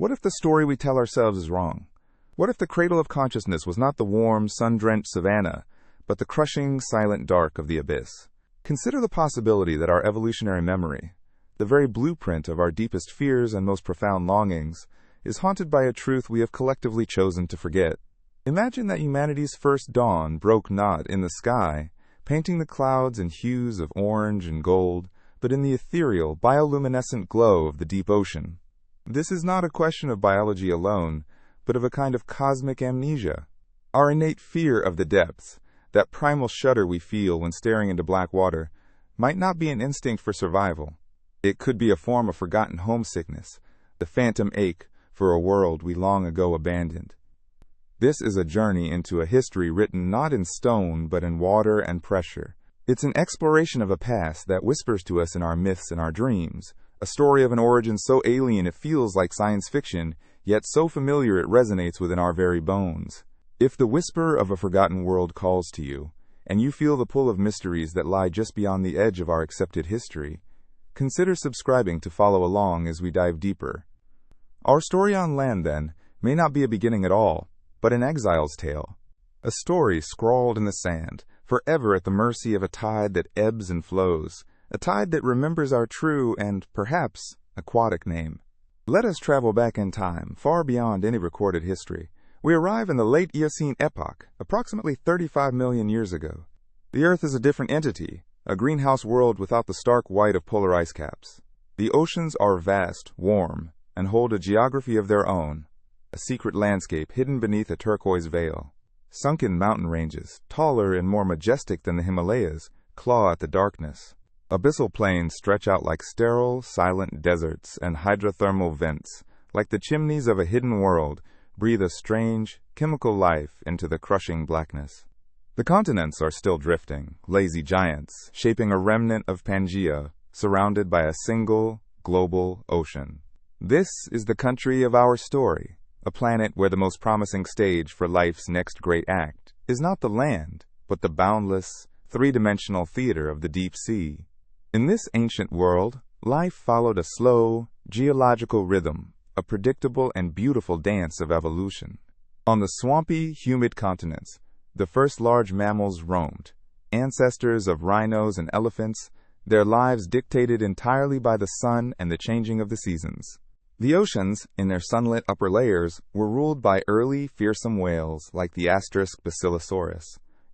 What if the story we tell ourselves is wrong? What if the cradle of consciousness was not the warm, sun-drenched savanna, but the crushing, silent dark of the abyss? Consider the possibility that our evolutionary memory, the very blueprint of our deepest fears and most profound longings, is haunted by a truth we have collectively chosen to forget. Imagine that humanity's first dawn broke not in the sky, painting the clouds in hues of orange and gold, but in the ethereal, bioluminescent glow of the deep ocean. This is not a question of biology alone, but of a kind of cosmic amnesia. Our innate fear of the depths, that primal shudder we feel when staring into black water, might not be an instinct for survival. It could be a form of forgotten homesickness, the phantom ache for a world we long ago abandoned. This is a journey into a history written not in stone but in water and pressure. It's an exploration of a past that whispers to us in our myths and our dreams, a story of an origin so alien it feels like science fiction, yet so familiar it resonates within our very bones. If the whisper of a forgotten world calls to you, and you feel the pull of mysteries that lie just beyond the edge of our accepted history, consider subscribing to follow along as we dive deeper. Our story on land, then, may not be a beginning at all, but an exile's tale. A story scrawled in the sand, forever at the mercy of a tide that ebbs and flows, a tide that remembers our true and, perhaps, aquatic name. Let us travel back in time, far beyond any recorded history. We arrive in the late Eocene epoch, approximately 35 million years ago. The Earth is a different entity, a greenhouse world without the stark white of polar ice caps. The oceans are vast, warm, and hold a geography of their own, a secret landscape hidden beneath a turquoise veil. Sunken mountain ranges, taller and more majestic than the Himalayas, claw at the darkness. Abyssal plains stretch out like sterile, silent deserts, and hydrothermal vents, like the chimneys of a hidden world, breathe a strange, chemical life into the crushing blackness. The continents are still drifting, lazy giants, shaping a remnant of Pangaea, surrounded by a single, global ocean. This is the country of our story, a planet where the most promising stage for life's next great act is not the land, but the boundless, three-dimensional theater of the deep sea. In this ancient world, life followed a slow, geological rhythm, a predictable and beautiful dance of evolution. On the swampy, humid continents, the first large mammals roamed, ancestors of rhinos and elephants, their lives dictated entirely by the sun and the changing of the seasons. The oceans, in their sunlit upper layers, were ruled by early, fearsome whales like the asterisk Basilosaurus,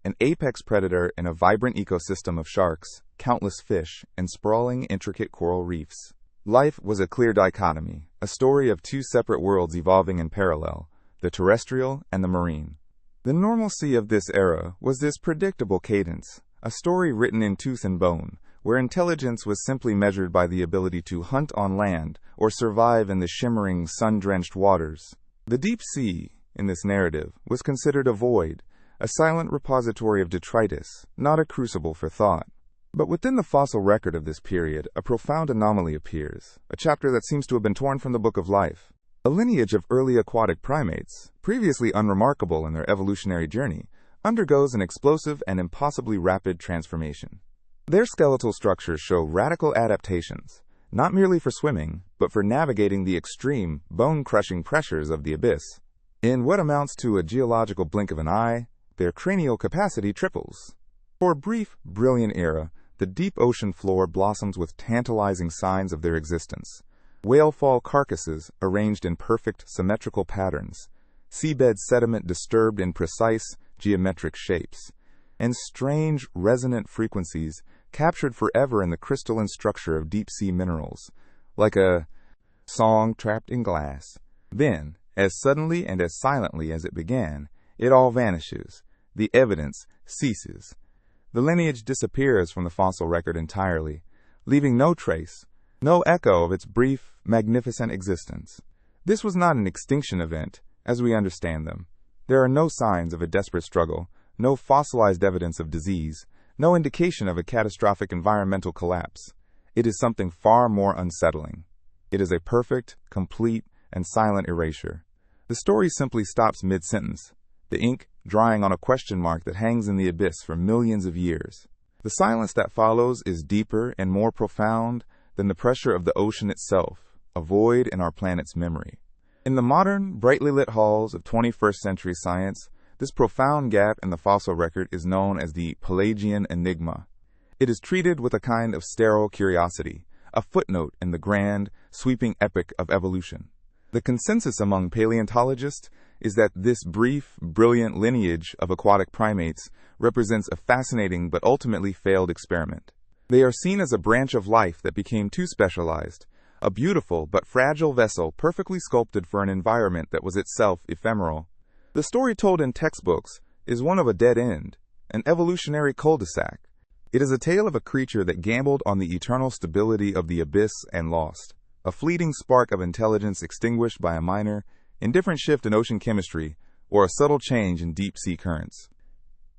an apex predator in a vibrant ecosystem of sharks, countless fish, and sprawling, intricate coral reefs. Life was a clear dichotomy, a story of two separate worlds evolving in parallel, the terrestrial and the marine. The normalcy of this era was this predictable cadence, a story written in tooth and bone, where intelligence was simply measured by the ability to hunt on land or survive in the shimmering, sun-drenched waters. The deep sea, in this narrative, was considered a void, a silent repository of detritus, not a crucible for thought. But within the fossil record of this period, a profound anomaly appears, a chapter that seems to have been torn from the book of life. A lineage of early aquatic primates, previously unremarkable in their evolutionary journey, undergoes an explosive and impossibly rapid transformation. Their skeletal structures show radical adaptations, not merely for swimming, but for navigating the extreme, bone-crushing pressures of the abyss. In what amounts to a geological blink of an eye, their cranial capacity triples. For a brief, brilliant era, the deep ocean floor blossoms with tantalizing signs of their existence. Whale-fall carcasses arranged in perfect, symmetrical patterns, seabed sediment disturbed in precise, geometric shapes, and strange, resonant frequencies captured forever in the crystalline structure of deep-sea minerals, like a song trapped in glass. Then, as suddenly and as silently as it began, it all vanishes. The evidence ceases. The lineage disappears from the fossil record entirely, leaving no trace, no echo of its brief, magnificent existence. This was not an extinction event, as we understand them. There are no signs of a desperate struggle, no fossilized evidence of disease, no indication of a catastrophic environmental collapse. It is something far more unsettling. It is a perfect, complete, and silent erasure. The story simply stops mid-sentence, the ink drying on a question mark that hangs in the abyss for millions of years. The silence that follows is deeper and more profound than the pressure of the ocean itself, a void in our planet's memory. In the modern, brightly lit halls of 21st century science, this profound gap in the fossil record is known as the Pelagian enigma. It is treated with a kind of sterile curiosity, a footnote in the grand, sweeping epic of evolution. The consensus among paleontologists is that this brief, brilliant lineage of aquatic primates represents a fascinating but ultimately failed experiment. They are seen as a branch of life that became too specialized, a beautiful but fragile vessel perfectly sculpted for an environment that was itself ephemeral. The story told in textbooks is one of a dead end, an evolutionary cul-de-sac. It is a tale of a creature that gambled on the eternal stability of the abyss and lost, a fleeting spark of intelligence extinguished by a minor, indifferent shift in ocean chemistry or a subtle change in deep-sea currents.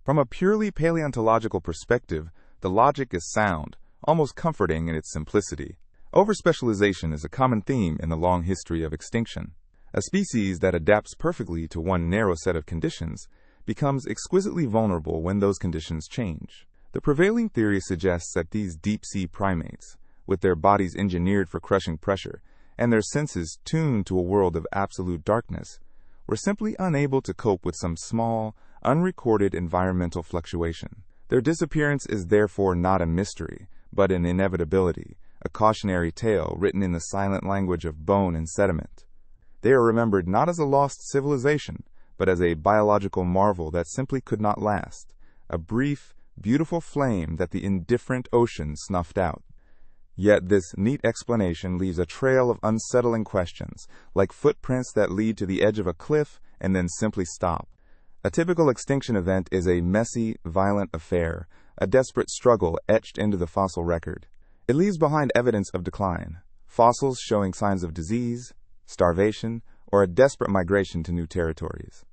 From a purely paleontological perspective, the logic is sound, almost comforting in its simplicity. Overspecialization is a common theme in the long history of extinction. A species that adapts perfectly to one narrow set of conditions becomes exquisitely vulnerable when those conditions change. The prevailing theory suggests that these deep-sea primates, with their bodies engineered for crushing pressure and their senses tuned to a world of absolute darkness, were simply unable to cope with some small, unrecorded environmental fluctuation. Their disappearance is therefore not a mystery, but an inevitability, a cautionary tale written in the silent language of bone and sediment. They are remembered not as a lost civilization, but as a biological marvel that simply could not last, a brief, beautiful flame that the indifferent ocean snuffed out. Yet this neat explanation leaves a trail of unsettling questions, like footprints that lead to the edge of a cliff and then simply stop. A typical extinction event is a messy, violent affair, a desperate struggle etched into the fossil record. It leaves behind evidence of decline, fossils showing signs of disease, starvation, or a desperate migration to new territories.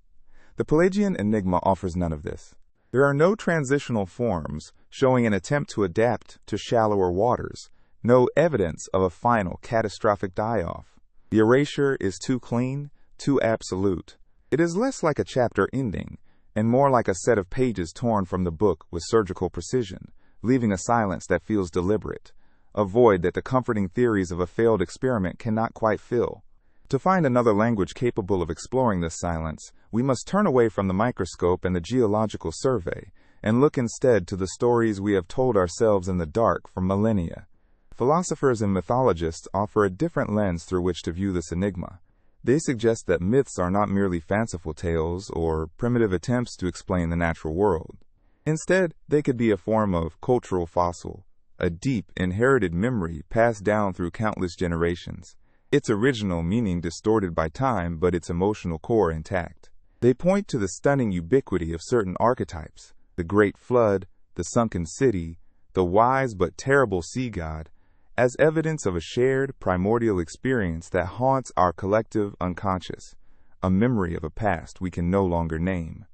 The Pelagian enigma offers none of this. There are no transitional forms showing an attempt to adapt to shallower waters, no evidence of a final catastrophic die-off. The erasure is too clean, too absolute. It is less like a chapter ending, and more like a set of pages torn from the book with surgical precision, leaving a silence that feels deliberate, a void that the comforting theories of a failed experiment cannot quite fill. To find another language capable of exploring this silence, we must turn away from the microscope and the geological survey, and look instead to the stories we have told ourselves in the dark for millennia. Philosophers and mythologists offer a different lens through which to view this enigma. They suggest that myths are not merely fanciful tales or primitive attempts to explain the natural world. Instead, they could be a form of cultural fossil, a deep, inherited memory passed down through countless generations, its original meaning distorted by time but its emotional core intact. They point to the stunning ubiquity of certain archetypes, the great flood, the sunken city, the wise but terrible sea god, as evidence of a shared primordial experience that haunts our collective unconscious, a memory of a past we can no longer name.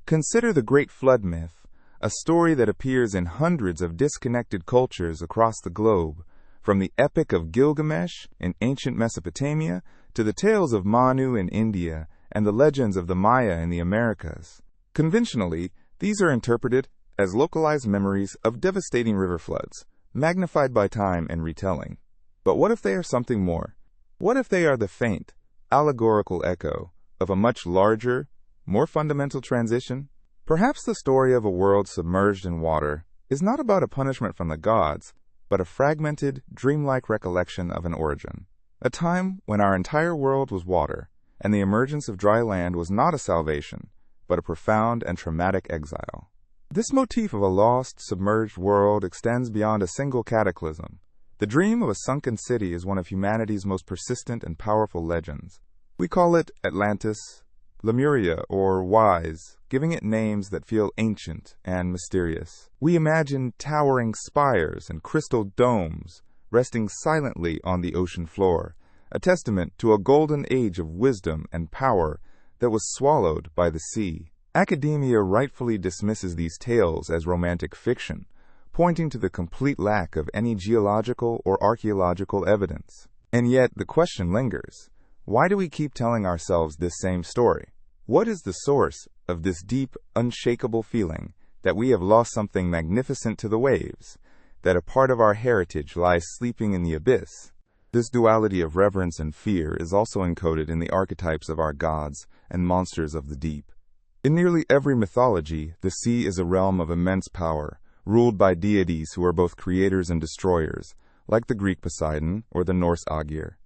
Consider the Great Flood myth, a story that appears in hundreds of disconnected cultures across the globe, from the Epic of Gilgamesh in ancient Mesopotamia to the tales of Manu in India and the legends of the Maya in the Americas. Conventionally, these are interpreted as localized memories of devastating river floods, magnified by time and retelling. But what if they are something more? What if they are the faint, allegorical echo of a much larger, more fundamental transition? Perhaps the story of a world submerged in water is not about a punishment from the gods, but a fragmented, dreamlike recollection of an origin. A time when our entire world was water, and the emergence of dry land was not a salvation, but a profound and traumatic exile. This motif of a lost, submerged world extends beyond a single cataclysm. The dream of a sunken city is one of humanity's most persistent and powerful legends. We call it Atlantis, Lemuria, or Wise, giving it names that feel ancient and mysterious. We imagine towering spires and crystal domes resting silently on the ocean floor, a testament to a golden age of wisdom and power that was swallowed by the sea. Academia rightfully dismisses these tales as romantic fiction, pointing to the complete lack of any geological or archaeological evidence. And yet the question lingers. Why do we keep telling ourselves this same story? What is the source of this deep, unshakable feeling that we have lost something magnificent to the waves, that a part of our heritage lies sleeping in the abyss? This duality of reverence and fear is also encoded in the archetypes of our gods and monsters of the deep. In nearly every mythology, the sea is a realm of immense power, ruled by deities who are both creators and destroyers, like the Greek Poseidon or the Norse Aegir.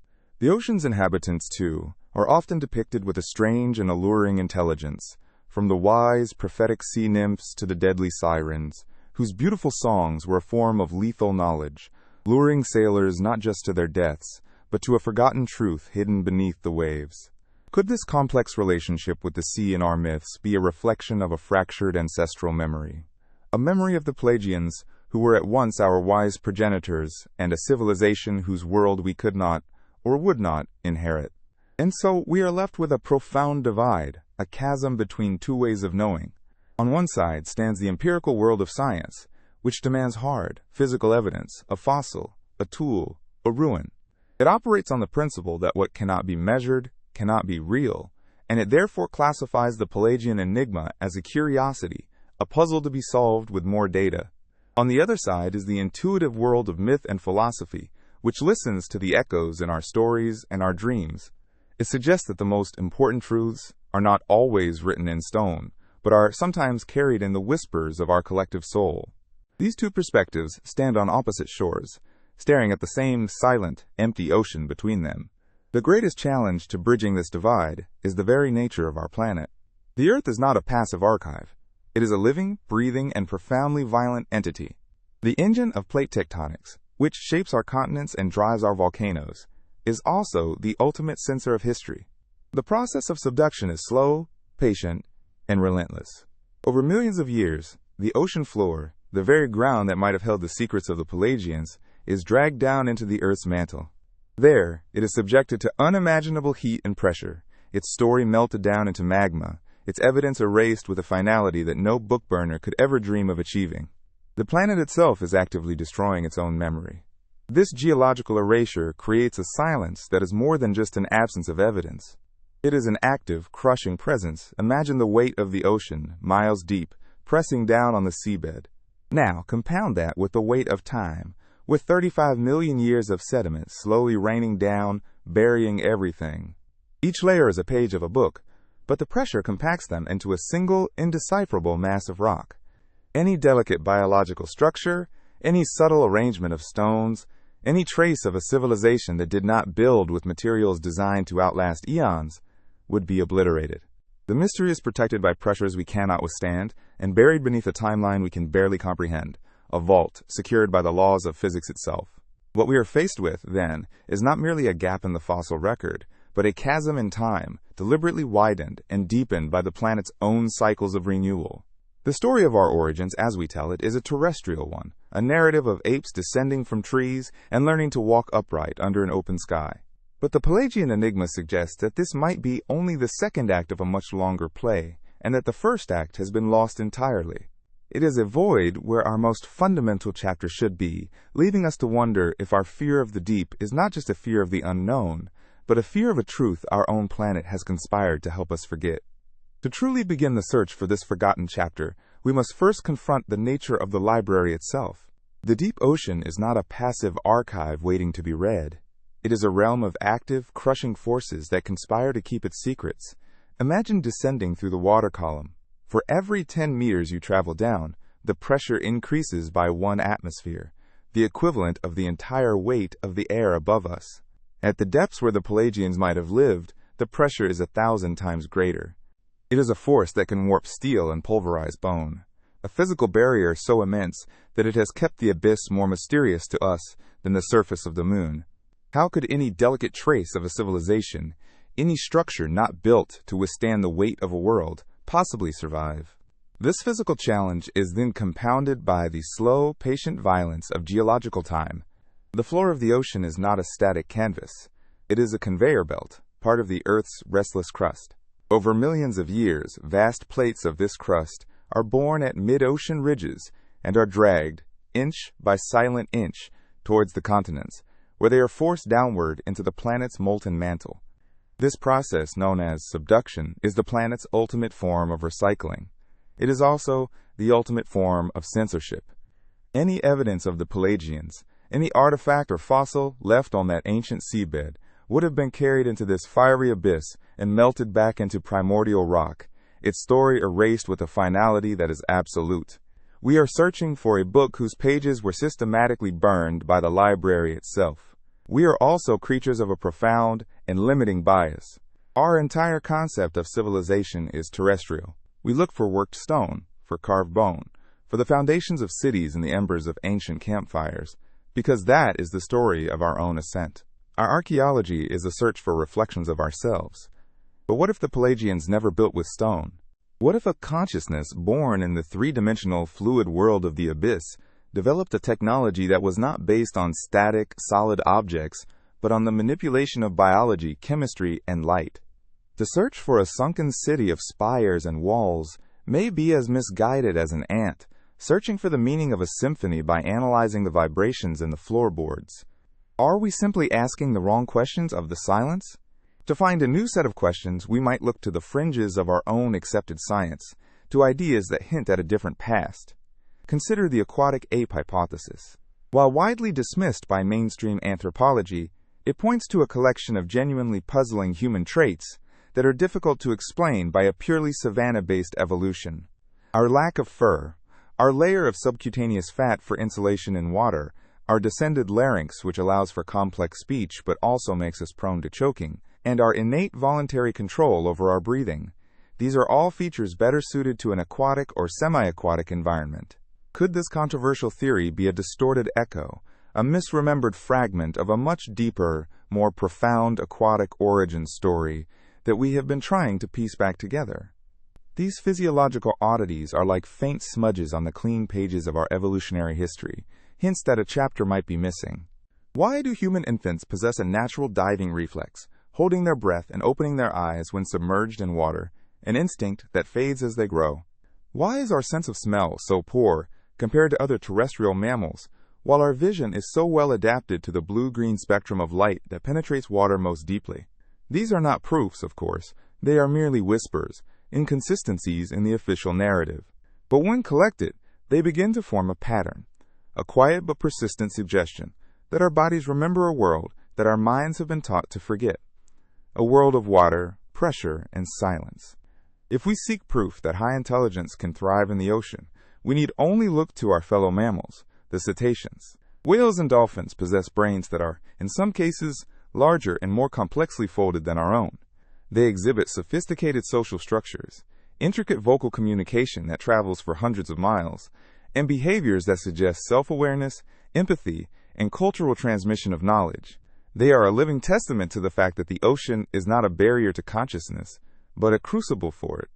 The ocean's inhabitants, too, are often depicted with a strange and alluring intelligence, from the wise, prophetic sea nymphs to the deadly sirens, whose beautiful songs were a form of lethal knowledge, luring sailors not just to their deaths, but to a forgotten truth hidden beneath the waves. Could this complex relationship with the sea in our myths be a reflection of a fractured ancestral memory? A memory of the Pelagians, who were at once our wise progenitors and a civilization whose world we could not, or would not, inherit. And so we are left with a profound divide, a chasm between two ways of knowing. On one side stands the empirical world of science, which demands hard, physical evidence, a fossil, a tool, a ruin. It operates on the principle that what cannot be measured cannot be real, and it therefore classifies the Pelagian enigma as a curiosity, a puzzle to be solved with more data. On the other side is the intuitive world of myth and philosophy, which listens to the echoes in our stories and our dreams. It suggests that the most important truths are not always written in stone, but are sometimes carried in the whispers of our collective soul. These two perspectives stand on opposite shores, staring at the same silent, empty ocean between them. The greatest challenge to bridging this divide is the very nature of our planet. The Earth is not a passive archive. It is a living, breathing, and profoundly violent entity. The engine of plate tectonics, which shapes our continents and drives our volcanoes, is also the ultimate censor of history. The process of subduction is slow, patient, and relentless. Over millions of years, the ocean floor, the very ground that might have held the secrets of the Pelagians, is dragged down into the Earth's mantle. There, it is subjected to unimaginable heat and pressure, its story melted down into magma, its evidence erased with a finality that no book burner could ever dream of achieving. The planet itself is actively destroying its own memory. This geological erasure creates a silence that is more than just an absence of evidence. It is an active, crushing presence. Imagine the weight of the ocean, miles deep, pressing down on the seabed. Now, compound that with the weight of time, with 35 million years of sediment slowly raining down, burying everything. Each layer is a page of a book, but the pressure compacts them into a single, indecipherable mass of rock. Any delicate biological structure, any subtle arrangement of stones, any trace of a civilization that did not build with materials designed to outlast eons, would be obliterated. The mystery is protected by pressures we cannot withstand and buried beneath a timeline we can barely comprehend, a vault secured by the laws of physics itself. What we are faced with, then, is not merely a gap in the fossil record, but a chasm in time, deliberately widened and deepened by the planet's own cycles of renewal. The story of our origins, as we tell it, is a terrestrial one, a narrative of apes descending from trees and learning to walk upright under an open sky. But the Pelagian enigma suggests that this might be only the second act of a much longer play, and that the first act has been lost entirely. It is a void where our most fundamental chapter should be, leaving us to wonder if our fear of the deep is not just a fear of the unknown, but a fear of a truth our own planet has conspired to help us forget. To truly begin the search for this forgotten chapter, we must first confront the nature of the library itself. The deep ocean is not a passive archive waiting to be read. It is a realm of active, crushing forces that conspire to keep its secrets. Imagine descending through the water column. For every 10 meters you travel down, the pressure increases by 1 atmosphere, the equivalent of the entire weight of the air above us. At the depths where the Pelagians might have lived, the pressure is 1,000 times greater. It is a force that can warp steel and pulverize bone, a physical barrier so immense that it has kept the abyss more mysterious to us than the surface of the moon. How could any delicate trace of a civilization, any structure not built to withstand the weight of a world, possibly survive? This physical challenge is then compounded by the slow, patient violence of geological time. The floor of the ocean is not a static canvas. It is a conveyor belt, part of the Earth's restless crust. Over millions of years, vast plates of this crust are born at mid-ocean ridges and are dragged, inch by silent inch, towards the continents, where they are forced downward into the planet's molten mantle. This process, known as subduction, is the planet's ultimate form of recycling. It is also the ultimate form of censorship. Any evidence of the Pelagians, Any artifact or fossil left on that ancient seabed would have been carried into this fiery abyss and melted back into primordial rock, its story erased with a finality that is absolute. We are searching for a book whose pages were systematically burned by the library itself. We are also creatures of a profound and limiting bias. Our entire concept of civilization is terrestrial. We look for worked stone, for carved bone, for the foundations of cities and the embers of ancient campfires, because that is the story of our own ascent. Our archaeology is a search for reflections of ourselves. But what if the Pelagians never built with stone? What if a consciousness born in the three-dimensional fluid world of the abyss developed a technology that was not based on static, solid objects, but on the manipulation of biology, chemistry, and light? The search for a sunken city of spires and walls may be as misguided as an ant searching for the meaning of a symphony by analyzing the vibrations in the floorboards. Are we simply asking the wrong questions of the silence? To find a new set of questions, we might look to the fringes of our own accepted science, to ideas that hint at a different past. Consider the aquatic ape hypothesis. While widely dismissed by mainstream anthropology, it points to a collection of genuinely puzzling human traits that are difficult to explain by a purely savanna-based evolution. Our lack of fur, our layer of subcutaneous fat for insulation in water, our descended larynx which allows for complex speech but also makes us prone to choking, and our innate voluntary control over our breathing. These are all features better suited to an aquatic or semi-aquatic environment. Could this controversial theory be a distorted echo, a misremembered fragment of a much deeper, more profound aquatic origin story that we have been trying to piece back together? These physiological oddities are like faint smudges on the clean pages of our evolutionary history, hints that a chapter might be missing. Why do human infants possess a natural diving reflex, holding their breath and opening their eyes when submerged in water, an instinct that fades as they grow? Why is our sense of smell so poor compared to other terrestrial mammals, while our vision is so well adapted to the blue-green spectrum of light that penetrates water most deeply? These are not proofs, of course. They are merely whispers, inconsistencies in the official narrative. But when collected, they begin to form a pattern, a quiet but persistent suggestion that our bodies remember a world that our minds have been taught to forget. A world of water, pressure, and silence. If we seek proof that high intelligence can thrive in the ocean, we need only look to our fellow mammals, the cetaceans. Whales and dolphins possess brains that are, in some cases, larger and more complexly folded than our own. They exhibit sophisticated social structures, intricate vocal communication that travels for hundreds of miles, and behaviors that suggest self-awareness, empathy, and cultural transmission of knowledge. They are a living testament to the fact that the ocean is not a barrier to consciousness, but a crucible for it.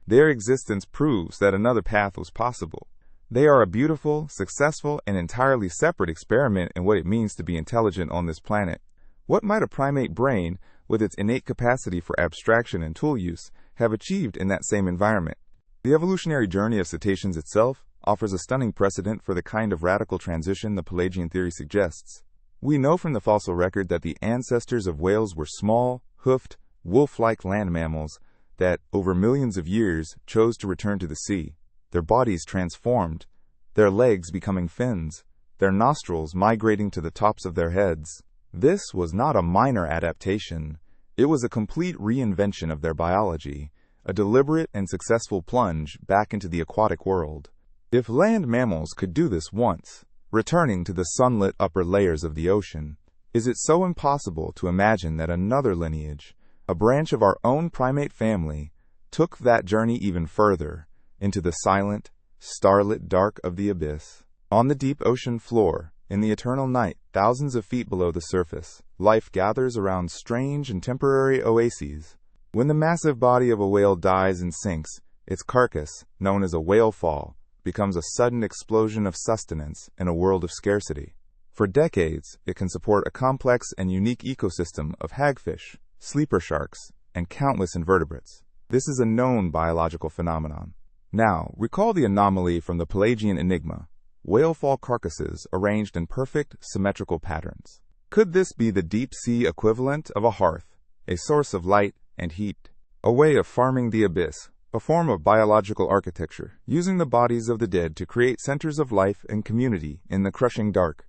Their existence proves that another path was possible. They are a beautiful, successful, and entirely separate experiment in what it means to be intelligent on this planet. What might a primate brain, with its innate capacity for abstraction and tool use, have achieved in that same environment? The evolutionary journey of cetaceans itself offers a stunning precedent for the kind of radical transition the Pelagian theory suggests. We know from the fossil record that the ancestors of whales were small, hoofed, wolf-like land mammals that, over millions of years, chose to return to the sea, their bodies transformed, their legs becoming fins, their nostrils migrating to the tops of their heads. This was not a minor adaptation. It was a complete reinvention of their biology, a deliberate and successful plunge back into the aquatic world. If land mammals could do this once, returning to the sunlit upper layers of the ocean, is it so impossible to imagine that another lineage, a branch of our own primate family, took that journey even further, into the silent, starlit dark of the abyss? On the deep ocean floor, in the eternal night, thousands of feet below the surface, life gathers around strange and temporary oases. When the massive body of a whale dies and sinks, its carcass, known as a whale fall, becomes a sudden explosion of sustenance in a world of scarcity. For decades, it can support a complex and unique ecosystem of hagfish, sleeper sharks, and countless invertebrates. This is a known biological phenomenon. Now, recall the anomaly from the Pelagian enigma: whale fall carcasses arranged in perfect, symmetrical patterns. Could this be the deep-sea equivalent of a hearth, a source of light and heat, a way of farming the abyss, a form of biological architecture, using the bodies of the dead to create centers of life and community in the crushing dark?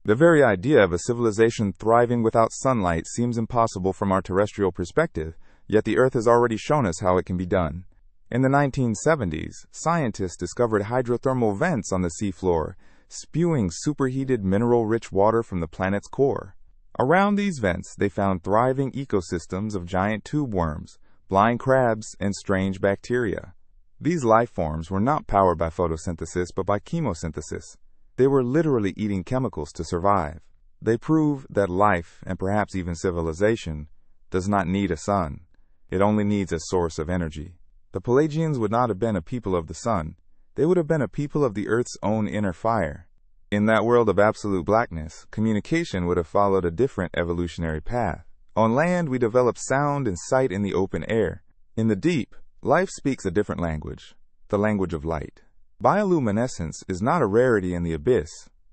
The very idea of a civilization thriving without sunlight seems impossible from our terrestrial perspective, yet the Earth has already shown us how it can be done. In the 1970s, scientists discovered hydrothermal vents on the seafloor, spewing superheated mineral-rich water from the planet's core. Around these vents, they found thriving ecosystems of giant tube worms, blind crabs, and strange bacteria. These life forms were not powered by photosynthesis but by chemosynthesis. They were literally eating chemicals to survive. They prove that life, and perhaps even civilization, does not need a sun. It only needs a source of energy. The Pelagians would not have been a people of the sun. They would have been a people of the Earth's own inner fire. In that world of absolute blackness, communication would have followed a different evolutionary path. On land, we develop sound and sight in the open air. In the deep, life speaks a different language, the language of light. Bioluminescence is not a rarity in the abyss.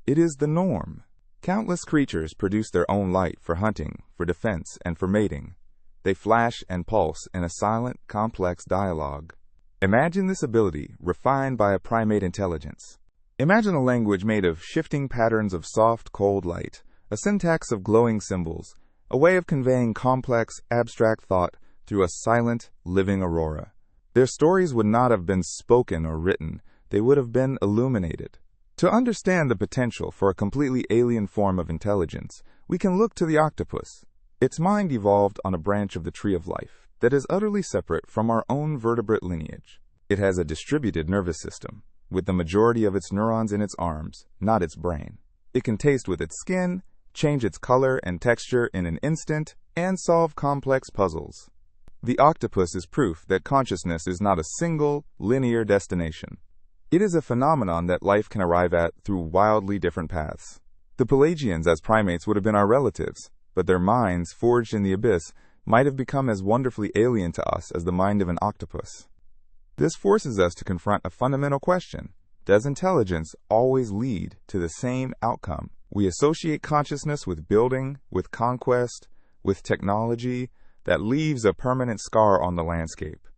It is the norm. Countless creatures produce their own light for hunting, for defense, and for mating. They flash and pulse in a silent, complex dialogue. Imagine this ability refined by a primate intelligence. Imagine a language made of shifting patterns of soft, cold light, a syntax of glowing symbols, a way of conveying complex, abstract thought through a silent, living aurora. Their stories would not have been spoken or written. They would have been illuminated. To understand the potential for a completely alien form of intelligence, we can look to the octopus. Its mind evolved on a branch of the tree of life that is utterly separate from our own vertebrate lineage. It has a distributed nervous system, with the majority of its neurons in its arms, not its brain. It can taste with its skin, change its color and texture in an instant, and solve complex puzzles. The octopus is proof that consciousness is not a single, linear destination. It is a phenomenon that life can arrive at through wildly different paths. The Pelagians as primates would have been our relatives, but their minds, forged in the abyss, might have become as wonderfully alien to us as the mind of an octopus. This forces us to confront a fundamental question. Does intelligence always lead to the same outcome? We associate consciousness with building, with conquest, with technology that leaves a permanent scar on the landscape.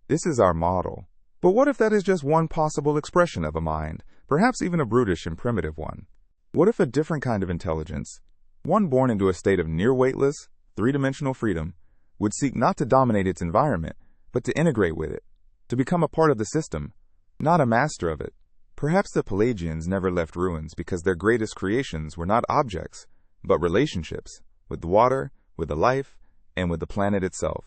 This is our model. But what if that is just one possible expression of a mind, perhaps even a brutish and primitive one? What if a different kind of intelligence, one born into a state of near-weightless, three-dimensional freedom, would seek not to dominate its environment, but to integrate with it, to become a part of the system, not a master of it? Perhaps the Pelagians never left ruins because their greatest creations were not objects, but relationships, with the water, with the life, and with the planet itself.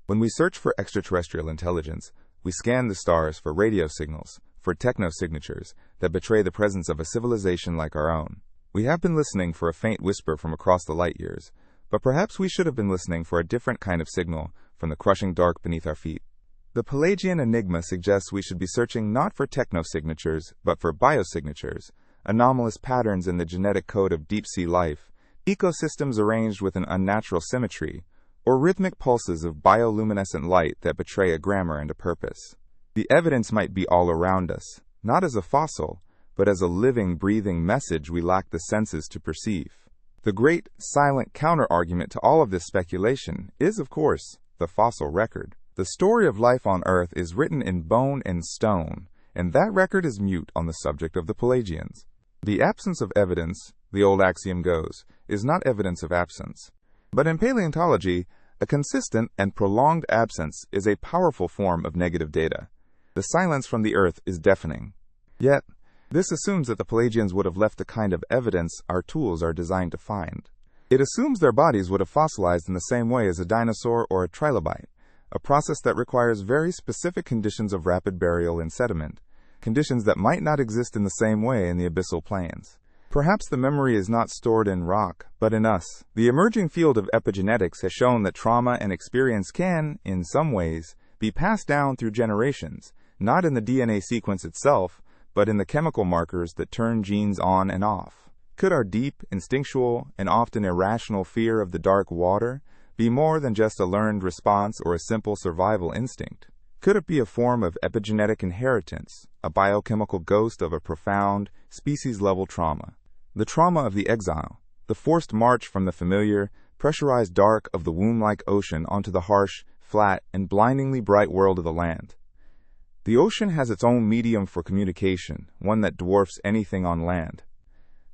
When we search for extraterrestrial intelligence, we scan the stars for radio signals, for techno-signatures that betray the presence of a civilization like our own. We have been listening for a faint whisper from across the light years, but perhaps we should have been listening for a different kind of signal from the crushing dark beneath our feet. The Pelagian enigma suggests we should be searching not for techno-signatures, but for biosignatures, anomalous patterns in the genetic code of deep-sea life, ecosystems arranged with an unnatural symmetry, or rhythmic pulses of bioluminescent light that betray a grammar and a purpose. The evidence might be all around us, not as a fossil, but as a living, breathing message we lack the senses to perceive. The great, silent counter-argument to all of this speculation is, of course, the fossil record. The story of life on Earth is written in bone and stone, and that record is mute on the subject of the Pelagians. The absence of evidence, the old axiom goes, is not evidence of absence. But in paleontology, a consistent and prolonged absence is a powerful form of negative data. The silence from the Earth is deafening. Yet, this assumes that the Pelagians would have left the kind of evidence our tools are designed to find. It assumes their bodies would have fossilized in the same way as a dinosaur or a trilobite, a process that requires very specific conditions of rapid burial in sediment, conditions that might not exist in the same way in the abyssal plains. Perhaps the memory is not stored in rock, but in us. The emerging field of epigenetics has shown that trauma and experience can, in some ways, be passed down through generations, not in the DNA sequence itself, but in the chemical markers that turn genes on and off. Could our deep, instinctual, and often irrational fear of the dark water be more than just a learned response or a simple survival instinct? Could it be a form of epigenetic inheritance, a biochemical ghost of a profound, species-level trauma? The trauma of the exile, the forced march from the familiar, pressurized dark of the womb-like ocean onto the harsh, flat, and blindingly bright world of the land. The ocean has its own medium for communication, one that dwarfs anything on land.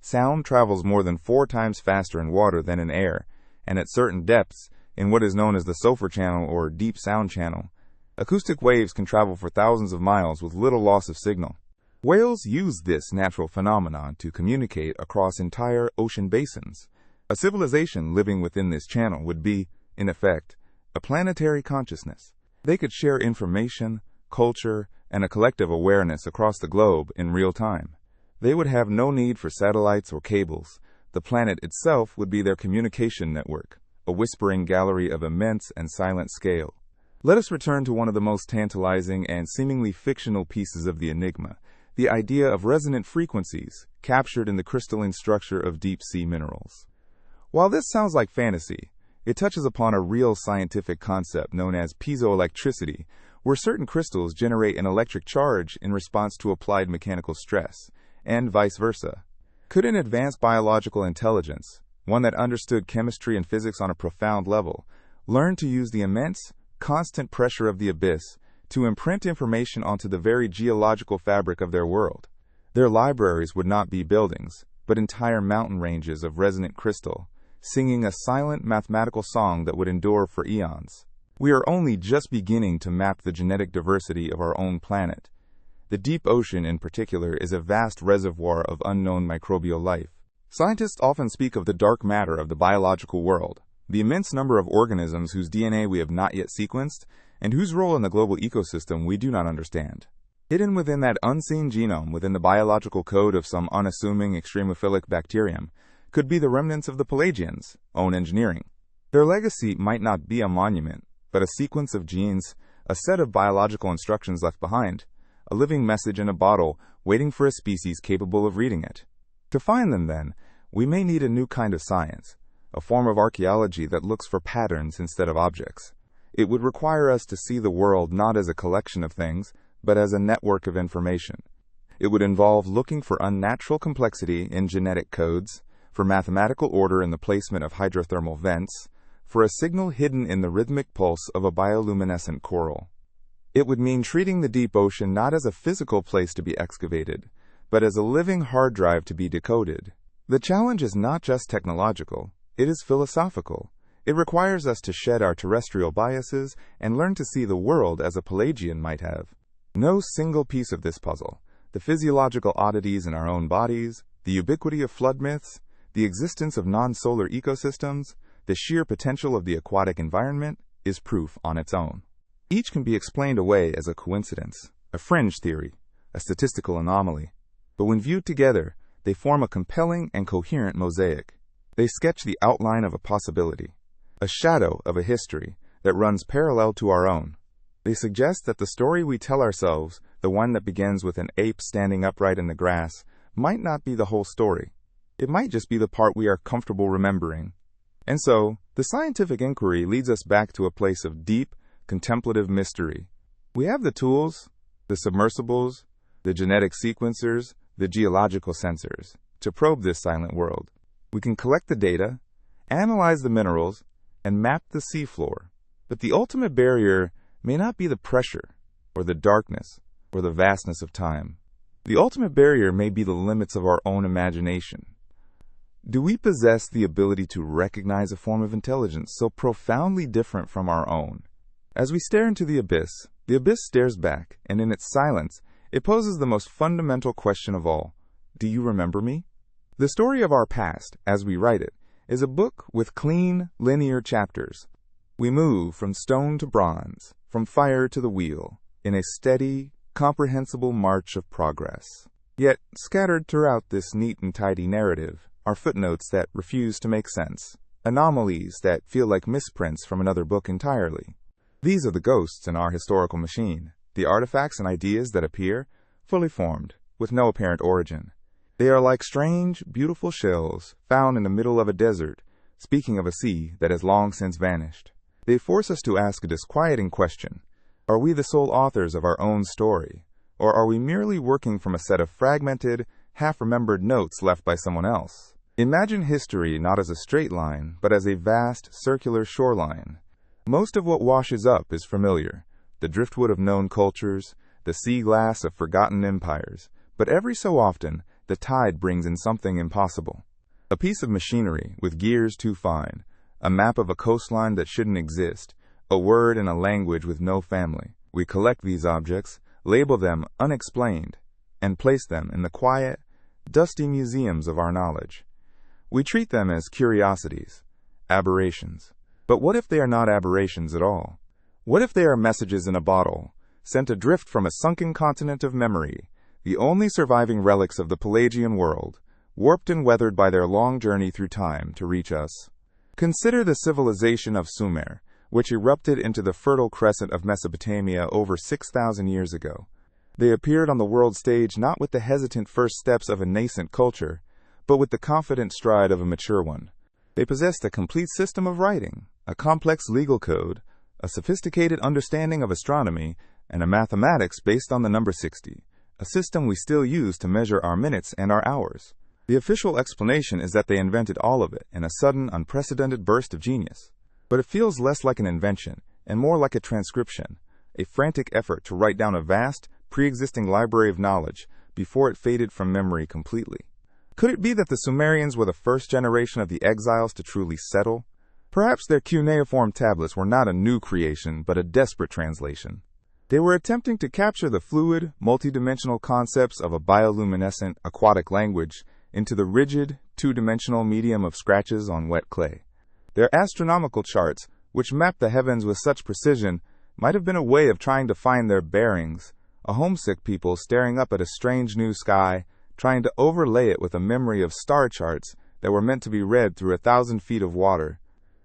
Sound travels more than 4 times faster in water than in air, and at certain depths, in what is known as the sulfur channel or deep sound channel, acoustic waves can travel for thousands of miles with little loss of signal. Whales use this natural phenomenon to communicate across entire ocean basins. A civilization living within this channel would be, in effect, a planetary consciousness. They could share information, culture, and a collective awareness across the globe in real time. They would have no need for satellites or cables. The planet itself would be their communication network, a whispering gallery of immense and silent scale. Let us return to one of the most tantalizing and seemingly fictional pieces of the enigma, the idea of resonant frequencies captured in the crystalline structure of deep-sea minerals. While this sounds like fantasy, it touches upon a real scientific concept known as piezoelectricity, where certain crystals generate an electric charge in response to applied mechanical stress, and vice versa. Could an advanced biological intelligence, one that understood chemistry and physics on a profound level, learn to use the immense, constant pressure of the abyss to imprint information onto the very geological fabric of their world? Their libraries would not be buildings, but entire mountain ranges of resonant crystal, singing a silent mathematical song that would endure for eons. We are only just beginning to map the genetic diversity of our own planet. The deep ocean in particular is a vast reservoir of unknown microbial life. Scientists often speak of the dark matter of the biological world, the immense number of organisms whose DNA we have not yet sequenced, and whose role in the global ecosystem we do not understand. Hidden within that unseen genome within the biological code of some unassuming extremophilic bacterium could be the remnants of the Pelagians' own engineering. Their legacy might not be a monument, but a sequence of genes, a set of biological instructions left behind, a living message in a bottle waiting for a species capable of reading it. To find them, then, we may need a new kind of science, a form of archaeology that looks for patterns instead of objects. It would require us to see the world not as a collection of things, but as a network of information. It would involve looking for unnatural complexity in genetic codes, for mathematical order in the placement of hydrothermal vents, for a signal hidden in the rhythmic pulse of a bioluminescent coral. It would mean treating the deep ocean not as a physical place to be excavated, but as a living hard drive to be decoded. The challenge is not just technological, it is philosophical. It requires us to shed our terrestrial biases and learn to see the world as a Pelagian might have. No single piece of this puzzle, the physiological oddities in our own bodies, the ubiquity of flood myths, the existence of non-solar ecosystems, the sheer potential of the aquatic environment, is proof on its own. Each can be explained away as a coincidence, a fringe theory, a statistical anomaly. But when viewed together, they form a compelling and coherent mosaic. They sketch the outline of a possibility, a shadow of a history that runs parallel to our own. They suggest that the story we tell ourselves, the one that begins with an ape standing upright in the grass, might not be the whole story. It might just be the part we are comfortable remembering. And so, the scientific inquiry leads us back to a place of deep, contemplative mystery. We have the tools, the submersibles, the genetic sequencers, the geological sensors, to probe this silent world. We can collect the data, analyze the minerals, and map the seafloor. But the ultimate barrier may not be the pressure, or the darkness, or the vastness of time. The ultimate barrier may be the limits of our own imagination. Do we possess the ability to recognize a form of intelligence so profoundly different from our own? As we stare into the abyss stares back, and in its silence, it poses the most fundamental question of all. Do you remember me? The story of our past, as we write it, is a book with clean, linear chapters. We move from stone to bronze, from fire to the wheel, in a steady, comprehensible march of progress. Yet, scattered throughout this neat and tidy narrative, are footnotes that refuse to make sense, anomalies that feel like misprints from another book entirely. These are the ghosts in our historical machine, the artifacts and ideas that appear, fully formed, with no apparent origin. They are like strange, beautiful shells found in the middle of a desert, speaking of a sea that has long since vanished. They force us to ask a disquieting question. Are we the sole authors of our own story, or are we merely working from a set of fragmented, half-remembered notes left by someone else? Imagine history not as a straight line, but as a vast, circular shoreline. Most of what washes up is familiar, the driftwood of known cultures, the sea glass of forgotten empires, but every so often, the tide brings in something impossible. A piece of machinery with gears too fine, a map of a coastline that shouldn't exist, a word in a language with no family. We collect these objects, label them unexplained, and place them in the quiet, dusty museums of our knowledge. We treat them as curiosities, aberrations. But what if they are not aberrations at all? What if they are messages in a bottle, sent adrift from a sunken continent of memory, the only surviving relics of the Pelagian world, warped and weathered by their long journey through time to reach us? Consider the civilization of Sumer, which erupted into the fertile crescent of Mesopotamia over 6,000 years ago. They appeared on the world stage not with the hesitant first steps of a nascent culture, but with the confident stride of a mature one. They possessed a complete system of writing, a complex legal code, a sophisticated understanding of astronomy, and a mathematics based on the number 60, a system we still use to measure our minutes and our hours. The official explanation is that they invented all of it in a sudden, unprecedented burst of genius. But it feels less like an invention and more like a transcription, a frantic effort to write down a vast, pre-existing library of knowledge before it faded from memory completely. Could it be that the Sumerians were the first generation of the exiles to truly settle? Perhaps their cuneiform tablets were not a new creation, but a desperate translation. They were attempting to capture the fluid, multidimensional concepts of a bioluminescent aquatic language into the rigid, two-dimensional medium of scratches on wet clay. Their astronomical charts, which mapped the heavens with such precision, might have been a way of trying to find their bearings, a homesick people staring up at a strange new sky, trying to overlay it with a memory of star charts that were meant to be read through 1,000 feet of water.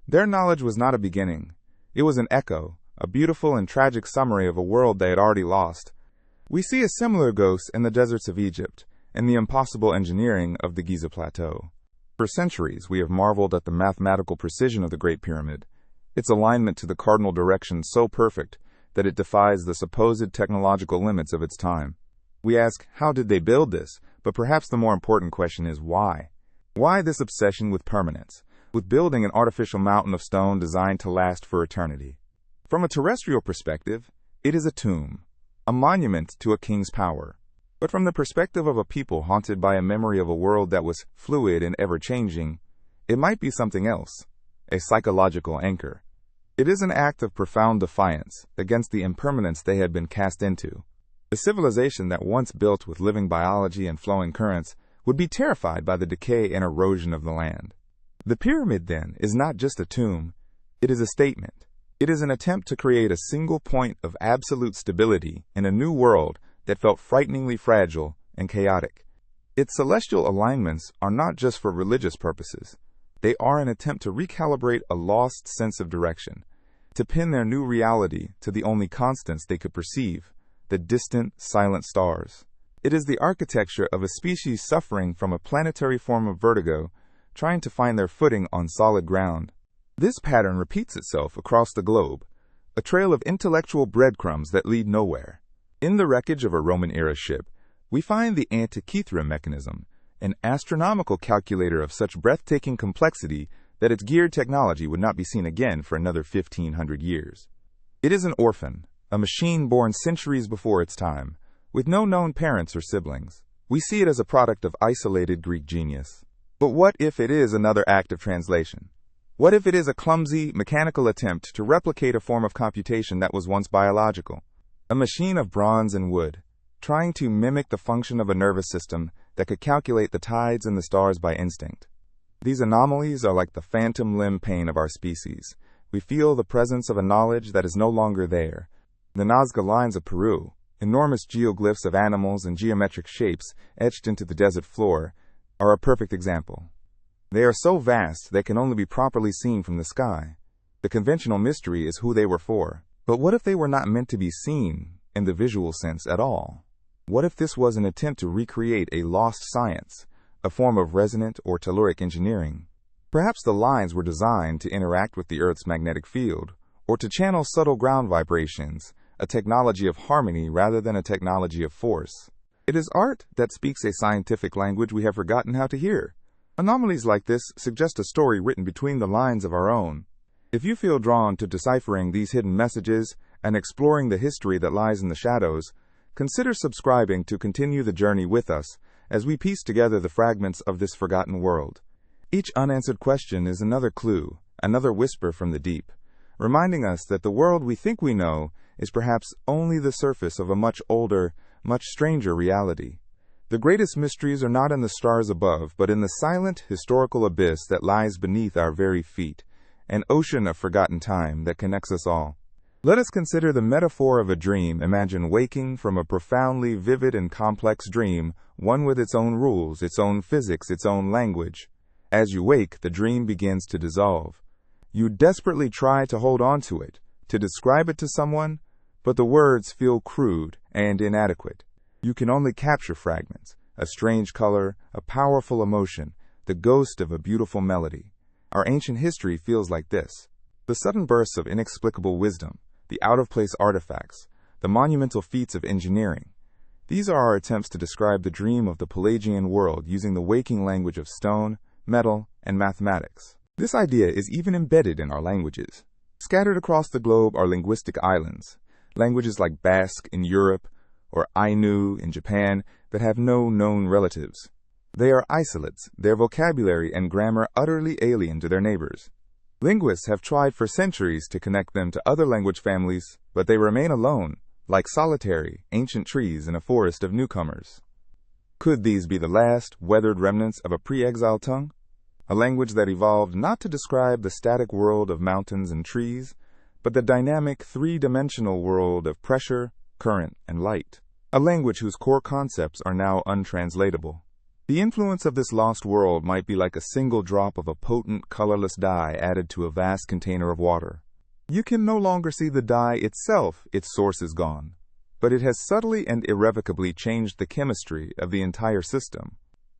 Their knowledge was not a beginning. It was an echo, a beautiful and tragic summary of a world they had already lost. We see a similar ghost in the deserts of Egypt and the impossible engineering of the Giza Plateau. For centuries, we have marveled at the mathematical precision of the Great Pyramid, its alignment to the cardinal direction so perfect that it defies the supposed technological limits of its time. We ask, how did they build this? But perhaps the more important question is why? Why this obsession with permanence, with building an artificial mountain of stone designed to last for eternity? From a terrestrial perspective, it is a tomb, a monument to a king's power. But from the perspective of a people haunted by a memory of a world that was fluid and ever-changing, it might be something else, a psychological anchor. It is an act of profound defiance against the impermanence they had been cast into. The civilization that once built with living biology and flowing currents would be terrified by the decay and erosion of the land. The pyramid, then, is not just a tomb, it is a statement. It is an attempt to create a single point of absolute stability in a new world that felt frighteningly fragile and chaotic. Its celestial alignments are not just for religious purposes. They are an attempt to recalibrate a lost sense of direction, to pin their new reality to the only constants they could perceive, the distant, silent stars. It is the architecture of a species suffering from a planetary form of vertigo, trying to find their footing on solid ground. This pattern repeats itself across the globe, a trail of intellectual breadcrumbs that lead nowhere. In the wreckage of a Roman-era ship, we find the Antikythera mechanism, an astronomical calculator of such breathtaking complexity that its geared technology would not be seen again for another 1,500 years. It is an orphan, a machine born centuries before its time, with no known parents or siblings. We see it as a product of isolated Greek genius. But what if it is another act of translation? What if it is a clumsy, mechanical attempt to replicate a form of computation that was once biological? A machine of bronze and wood, trying to mimic the function of a nervous system that could calculate the tides and the stars by instinct. These anomalies are like the phantom limb pain of our species. We feel the presence of a knowledge that is no longer there. The Nazca lines of Peru, enormous geoglyphs of animals and geometric shapes etched into the desert floor, are a perfect example. They are so vast they can only be properly seen from the sky. The conventional mystery is who they were for. But what if they were not meant to be seen in the visual sense at all? What if this was an attempt to recreate a lost science, a form of resonant or telluric engineering? Perhaps the lines were designed to interact with the Earth's magnetic field, or to channel subtle ground vibrations, a technology of harmony rather than a technology of force. It is art that speaks a scientific language we have forgotten how to hear. Anomalies like this suggest a story written between the lines of our own. If you feel drawn to deciphering these hidden messages and exploring the history that lies in the shadows, consider subscribing to continue the journey with us as we piece together the fragments of this forgotten world. Each unanswered question is another clue, another whisper from the deep, reminding us that the world we think we know is perhaps only the surface of a much older, much stranger reality. The greatest mysteries are not in the stars above, but in the silent, historical abyss that lies beneath our very feet, an ocean of forgotten time that connects us all. Let us consider the metaphor of a dream. Imagine waking from a profoundly vivid and complex dream, one with its own rules, its own physics, its own language. As you wake, the dream begins to dissolve. You desperately try to hold on to it, to describe it to someone, but the words feel crude and inadequate. You can only capture fragments, a strange color, a powerful emotion, the ghost of a beautiful melody. Our ancient history feels like this. The sudden bursts of inexplicable wisdom, the out-of-place artifacts, the monumental feats of engineering. These are our attempts to describe the dream of the Pelagian world using the waking language of stone, metal, and mathematics. This idea is even embedded in our languages. Scattered across the globe are linguistic islands, languages like Basque in Europe or Ainu in Japan that have no known relatives. They are isolates, their vocabulary and grammar utterly alien to their neighbors. Linguists have tried for centuries to connect them to other language families, but they remain alone, like solitary, ancient trees in a forest of newcomers. Could these be the last, weathered remnants of a pre-exile tongue? A language that evolved not to describe the static world of mountains and trees, but the dynamic, three-dimensional world of pressure, current, and light. A language whose core concepts are now untranslatable. The influence of this lost world might be like a single drop of a potent, colorless dye added to a vast container of water. You can no longer see the dye itself, its source is gone, but it has subtly and irrevocably changed the chemistry of the entire system.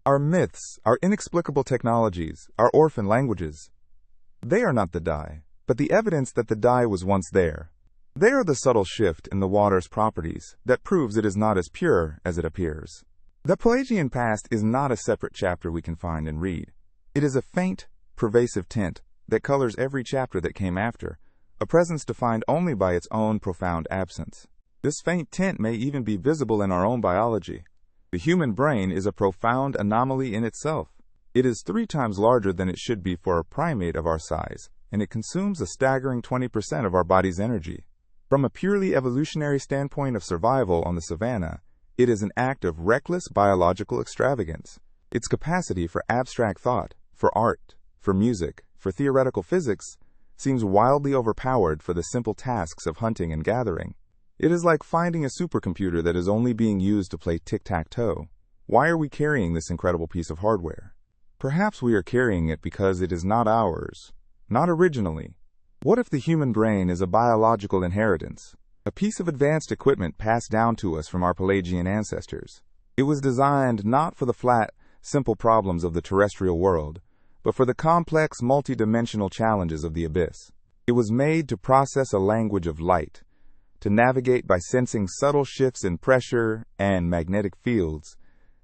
Our myths, our inexplicable technologies, our orphan languages, they are not the dye, but the evidence that the dye was once there. They are the subtle shift in the water's properties that proves it is not as pure as it appears. The Pelagian past is not a separate chapter we can find and read. It is a faint, pervasive tint that colors every chapter that came after, a presence defined only by its own profound absence. This faint tint may even be visible in our own biology. The human brain is a profound anomaly in itself. It is 3 times larger than it should be for a primate of our size, and it consumes a staggering 20% of our body's energy. From a purely evolutionary standpoint of survival on the savanna, it is an act of reckless biological extravagance. Its capacity for abstract thought, for art, for music, for theoretical physics, seems wildly overpowered for the simple tasks of hunting and gathering. It is like finding a supercomputer that is only being used to play tic-tac-toe. Why are we carrying this incredible piece of hardware? Perhaps we are carrying it because it is not ours, not originally. What if the human brain is a biological inheritance, a piece of advanced equipment passed down to us from our Pelagian ancestors? It was designed not for the flat, simple problems of the terrestrial world, but for the complex, multidimensional challenges of the abyss. It was made to process a language of light, to navigate by sensing subtle shifts in pressure and magnetic fields,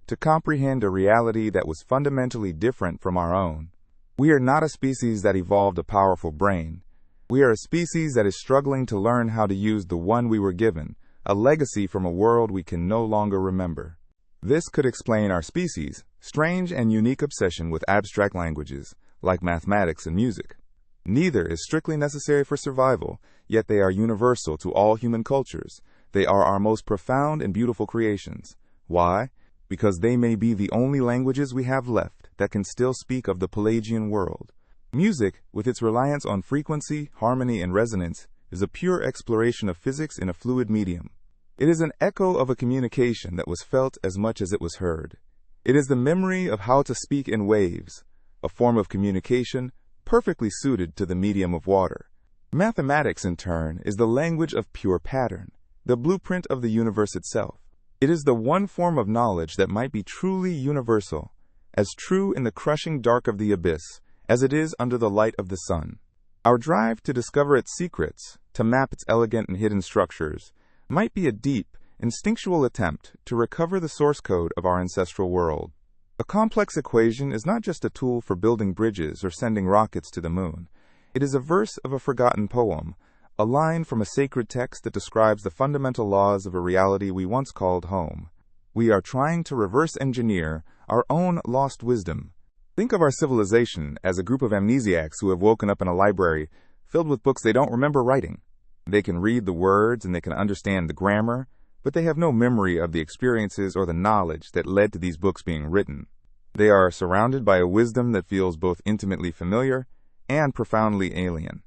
to comprehend a reality that was fundamentally different from our own. We are not a species that evolved a powerful brain. We are a species that is struggling to learn how to use the one we were given, a legacy from a world we can no longer remember. This could explain our species' strange and unique obsession with abstract languages, like mathematics and music. Neither is strictly necessary for survival, yet they are universal to all human cultures. They are our most profound and beautiful creations. Why? Because they may be the only languages we have left that can still speak of the Pelagian world. Music, with its reliance on frequency, harmony, and resonance, is a pure exploration of physics in a fluid medium. It is an echo of a communication that was felt as much as it was heard. It is the memory of how to speak in waves, a form of communication perfectly suited to the medium of water. Mathematics, in turn, is the language of pure pattern, the blueprint of the universe itself. It is the one form of knowledge that might be truly universal, as true in the crushing dark of the abyss as it is under the light of the sun. Our drive to discover its secrets, to map its elegant and hidden structures, might be a deep, instinctual attempt to recover the source code of our ancestral world. A complex equation is not just a tool for building bridges or sending rockets to the moon. It is a verse of a forgotten poem, a line from a sacred text that describes the fundamental laws of a reality we once called home. We are trying to reverse engineer our own lost wisdom. Think of our civilization as a group of amnesiacs who have woken up in a library filled with books they don't remember writing. They can read the words and they can understand the grammar, but they have no memory of the experiences or the knowledge that led to these books being written. They are surrounded by a wisdom that feels both intimately familiar and profoundly alien.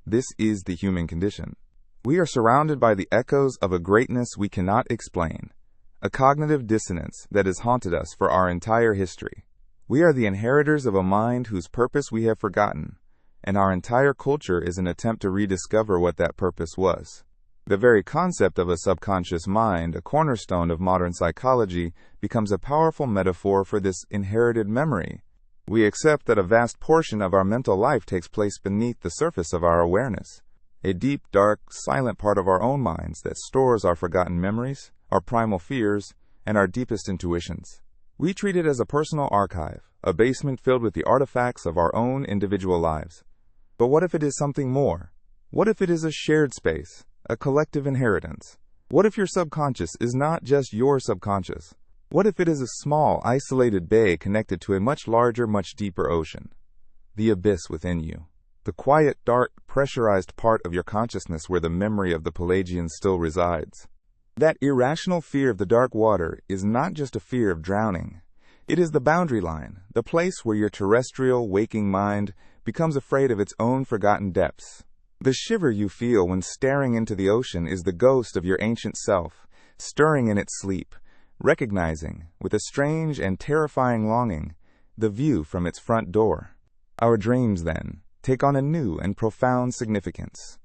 This is the human condition. We are surrounded by the echoes of a greatness we cannot explain, a cognitive dissonance that has haunted us for our entire history. We are the inheritors of a mind whose purpose we have forgotten, and our entire culture is an attempt to rediscover what that purpose was. The very concept of a subconscious mind, a cornerstone of modern psychology, becomes a powerful metaphor for this inherited memory. We accept that a vast portion of our mental life takes place beneath the surface of our awareness, a deep, dark, silent part of our own minds that stores our forgotten memories, our primal fears, and our deepest intuitions. We treat it as a personal archive, a basement filled with the artifacts of our own individual lives. But what if it is something more? What if it is a shared space, a collective inheritance? What if your subconscious is not just your subconscious? What if it is a small, isolated bay connected to a much larger, much deeper ocean? The abyss within you. The quiet, dark, pressurized part of your consciousness where the memory of the Pelagians still resides. That irrational fear of the dark water is not just a fear of drowning. It is the boundary line, the place where your terrestrial, waking mind becomes afraid of its own forgotten depths. The shiver you feel when staring into the ocean is the ghost of your ancient self, stirring in its sleep, recognizing, with a strange and terrifying longing, the view from its front door. Our dreams, then, take on a new and profound significance.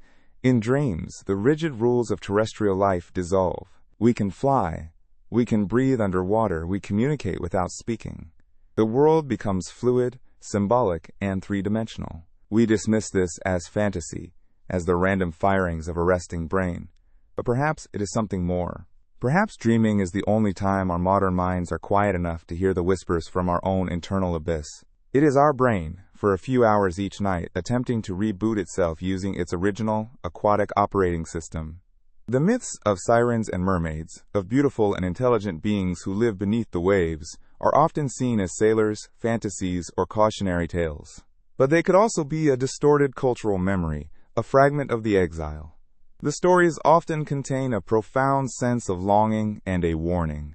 In dreams, the rigid rules of terrestrial life dissolve. We can fly, we can breathe underwater, we communicate without speaking. The world becomes fluid, symbolic, and three-dimensional. We dismiss this as fantasy, as the random firings of a resting brain. But perhaps it is something more. Perhaps dreaming is the only time our modern minds are quiet enough to hear the whispers from our own internal abyss. It is our brain, for a few hours each night, attempting to reboot itself using its original, aquatic operating system. The myths of sirens and mermaids, of beautiful and intelligent beings who live beneath the waves, are often seen as sailors, fantasies, or cautionary tales. But they could also be a distorted cultural memory, a fragment of the exile. The stories often contain a profound sense of longing and a warning.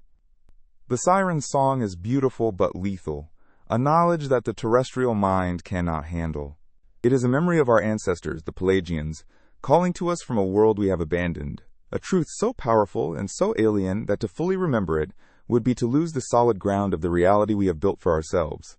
The siren's song is beautiful but lethal, a knowledge that the terrestrial mind cannot handle. It is a memory of our ancestors, the Pelagians, calling to us from a world we have abandoned, a truth so powerful and so alien that to fully remember it would be to lose the solid ground of the reality we have built for ourselves.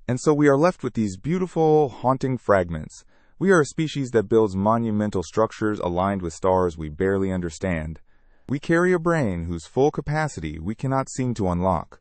And so we are left with these beautiful, haunting fragments. We are a species that builds monumental structures aligned with stars we barely understand. We carry a brain whose full capacity we cannot seem to unlock.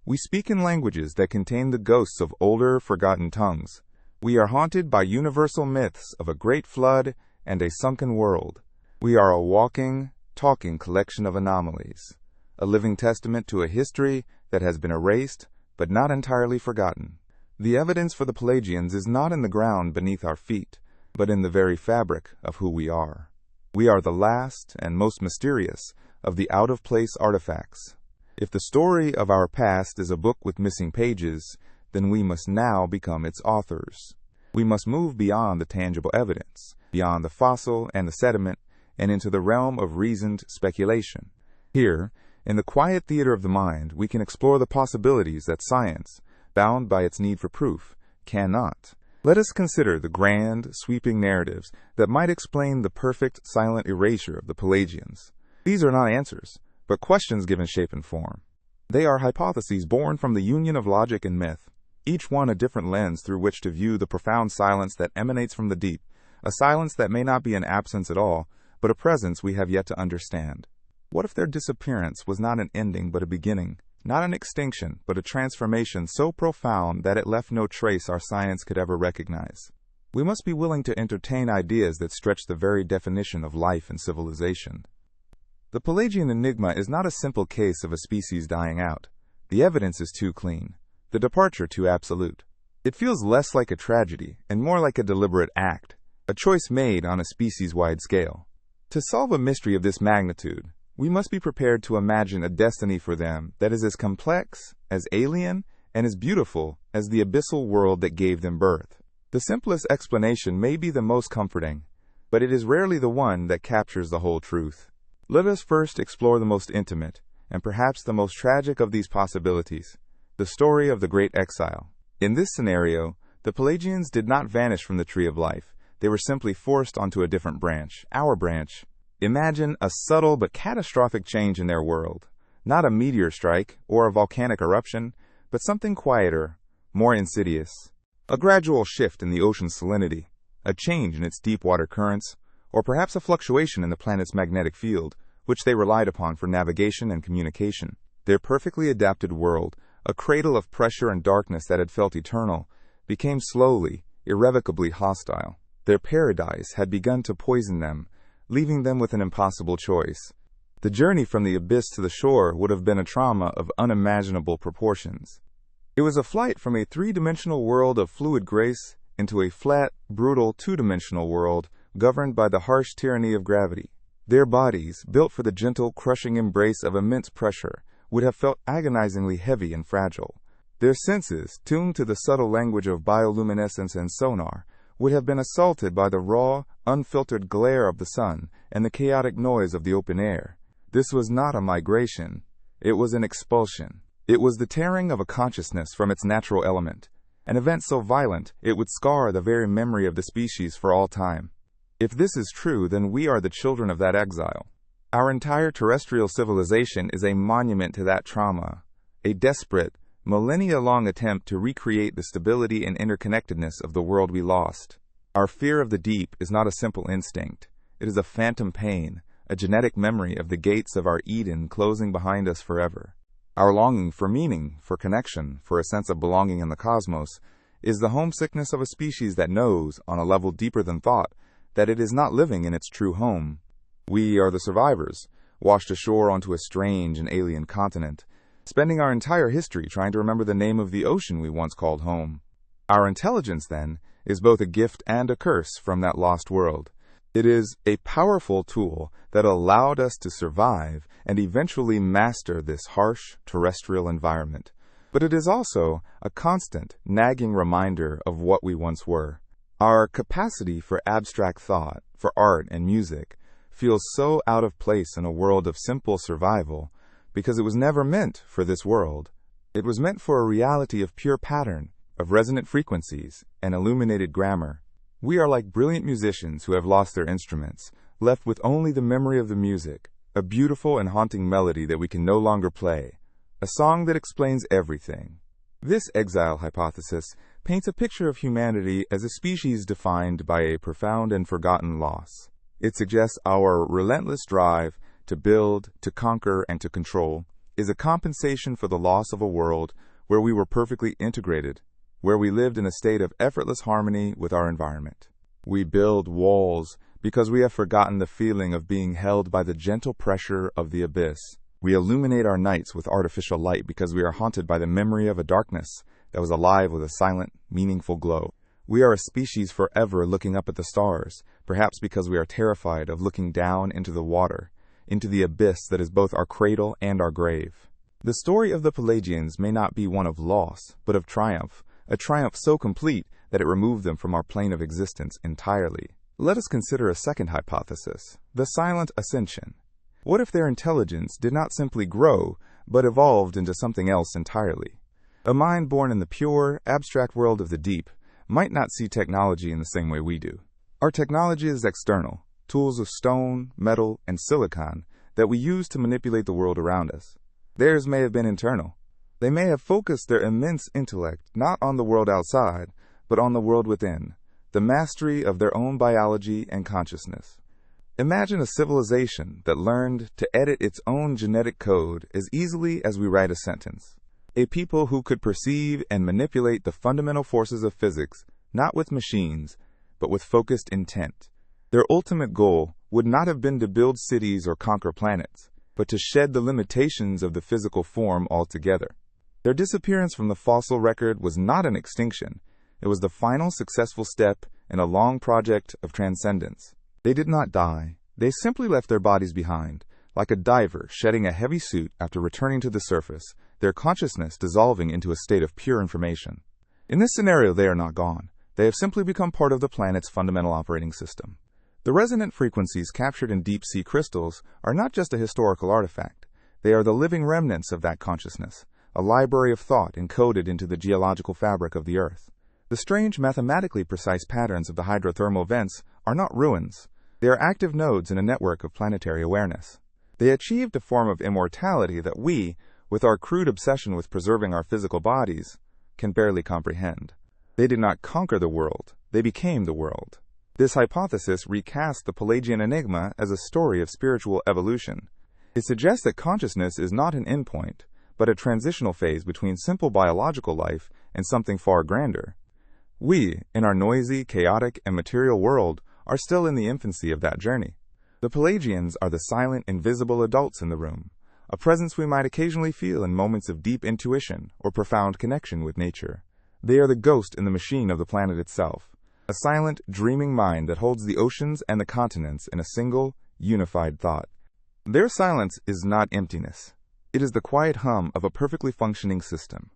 We speak in languages that contain the ghosts of older, forgotten tongues. We are haunted by universal myths of a great flood and a sunken world. We are a walking, talking collection of anomalies, a living testament to a history that has been erased but not entirely forgotten. The evidence for the Pelagians is not in the ground beneath our feet, but in the very fabric of who we are. We are the last and most mysterious of the out-of-place artifacts. If the story of our past is a book with missing pages, then we must now become its authors. We must move beyond the tangible evidence, beyond the fossil and the sediment, and into the realm of reasoned speculation. Here, in the quiet theater of the mind, we can explore the possibilities that science, bound by its need for proof, cannot. Let us consider the grand, sweeping narratives that might explain the perfect, silent erasure of the Pelagians. These are not answers, but questions given shape and form. They are hypotheses born from the union of logic and myth, each one a different lens through which to view the profound silence that emanates from the deep, a silence that may not be an absence at all, but a presence we have yet to understand. What if their disappearance was not an ending but a beginning? Not an extinction, but a transformation so profound that it left no trace our science could ever recognize. We must be willing to entertain ideas that stretch the very definition of life and civilization. The Pelagian enigma is not a simple case of a species dying out. The evidence is too clean, the departure too absolute. It feels less like a tragedy and more like a deliberate act, a choice made on a species-wide scale. To solve a mystery of this magnitude, We must be prepared to imagine a destiny for them that is as complex, as alien, and as beautiful as the abyssal world that gave them birth. The simplest explanation may be the most comforting, but it is rarely the one that captures the whole truth. Let us first explore the most intimate, and perhaps the most tragic of these possibilities, the story of the Great Exile. In this scenario, the Pelagians did not vanish from the tree of life. They were simply forced onto a different branch, our branch. Imagine a subtle but catastrophic change in their world. Not a meteor strike or a volcanic eruption, but something quieter, more insidious. A gradual shift in the ocean's salinity, a change in its deep water currents, or perhaps a fluctuation in the planet's magnetic field, which they relied upon for navigation and communication. Their perfectly adapted world, a cradle of pressure and darkness that had felt eternal, became slowly, irrevocably hostile. Their paradise had begun to poison them, leaving them with an impossible choice. The journey from the abyss to the shore would have been a trauma of unimaginable proportions. It was a flight from a three-dimensional world of fluid grace into a flat, brutal, two-dimensional world governed by the harsh tyranny of gravity. Their bodies, built for the gentle, crushing embrace of immense pressure, would have felt agonizingly heavy and fragile. Their senses, tuned to the subtle language of bioluminescence and sonar, would have been assaulted by the raw, unfiltered glare of the sun and the chaotic noise of the open air. This was not a migration. It was an expulsion. It was the tearing of a consciousness from its natural element, an event so violent it would scar the very memory of the species for all time. If this is true, then we are the children of that exile. Our entire terrestrial civilization is a monument to that trauma, a desperate, millennia-long attempt to recreate the stability and interconnectedness of the world we lost. Our fear of the deep is not a simple instinct. It is a phantom pain, a genetic memory of the gates of our Eden closing behind us forever. Our longing for meaning, for connection, for a sense of belonging in the cosmos, is the homesickness of a species that knows, on a level deeper than thought, that it is not living in its true home. We are the survivors, washed ashore onto a strange and alien continent, spending our entire history trying to remember the name of the ocean we once called home. Our intelligence, then, is both a gift and a curse from that lost world. It is a powerful tool that allowed us to survive and eventually master this harsh terrestrial environment. But it is also a constant, nagging reminder of what we once were. Our capacity for abstract thought, for art and music, feels so out of place in a world of simple survival because it was never meant for this world. It was meant for a reality of pure pattern, of resonant frequencies, and illuminated grammar. We are like brilliant musicians who have lost their instruments, left with only the memory of the music, a beautiful and haunting melody that we can no longer play, a song that explains everything. This exile hypothesis paints a picture of humanity as a species defined by a profound and forgotten loss. It suggests our relentless drive to build, to conquer, and to control is a compensation for the loss of a world where we were perfectly integrated, where we lived in a state of effortless harmony with our environment. We build walls because we have forgotten the feeling of being held by the gentle pressure of the abyss. We illuminate our nights with artificial light because we are haunted by the memory of a darkness that was alive with a silent, meaningful glow. We are a species forever looking up at the stars, perhaps because we are terrified of looking down into the water, into the abyss that is both our cradle and our grave. The story of the Pelagians may not be one of loss, but of triumph, a triumph so complete that it removed them from our plane of existence entirely. Let us consider a second hypothesis, the silent ascension. What if their intelligence did not simply grow, but evolved into something else entirely? A mind born in the pure, abstract world of the deep might not see technology in the same way we do. Our technology is external, tools of stone, metal, and silicon that we use to manipulate the world around us. Theirs may have been internal. They may have focused their immense intellect not on the world outside, but on the world within, the mastery of their own biology and consciousness. Imagine a civilization that learned to edit its own genetic code as easily as we write a sentence. A people who could perceive and manipulate the fundamental forces of physics, not with machines, but with focused intent. Their ultimate goal would not have been to build cities or conquer planets, but to shed the limitations of the physical form altogether. Their disappearance from the fossil record was not an extinction. It was the final successful step in a long project of transcendence. They did not die. They simply left their bodies behind, like a diver shedding a heavy suit after returning to the surface, their consciousness dissolving into a state of pure information. In this scenario, they are not gone. They have simply become part of the planet's fundamental operating system. The resonant frequencies captured in deep-sea crystals are not just a historical artifact. They are the living remnants of that consciousness, a library of thought encoded into the geological fabric of the Earth. The strange, mathematically precise patterns of the hydrothermal vents are not ruins. They are active nodes in a network of planetary awareness. They achieved a form of immortality that we, with our crude obsession with preserving our physical bodies, can barely comprehend. They did not conquer the world. They became the world. This hypothesis recasts the Pelagian enigma as a story of spiritual evolution. It suggests that consciousness is not an endpoint, but a transitional phase between simple biological life and something far grander. We, in our noisy, chaotic, and material world, are still in the infancy of that journey. The Pelagians are the silent, invisible adults in the room, a presence we might occasionally feel in moments of deep intuition or profound connection with nature. They are the ghost in the machine of the planet itself, a silent, dreaming mind that holds the oceans and the continents in a single, unified thought. Their silence is not emptiness. It is the quiet hum of a perfectly functioning system.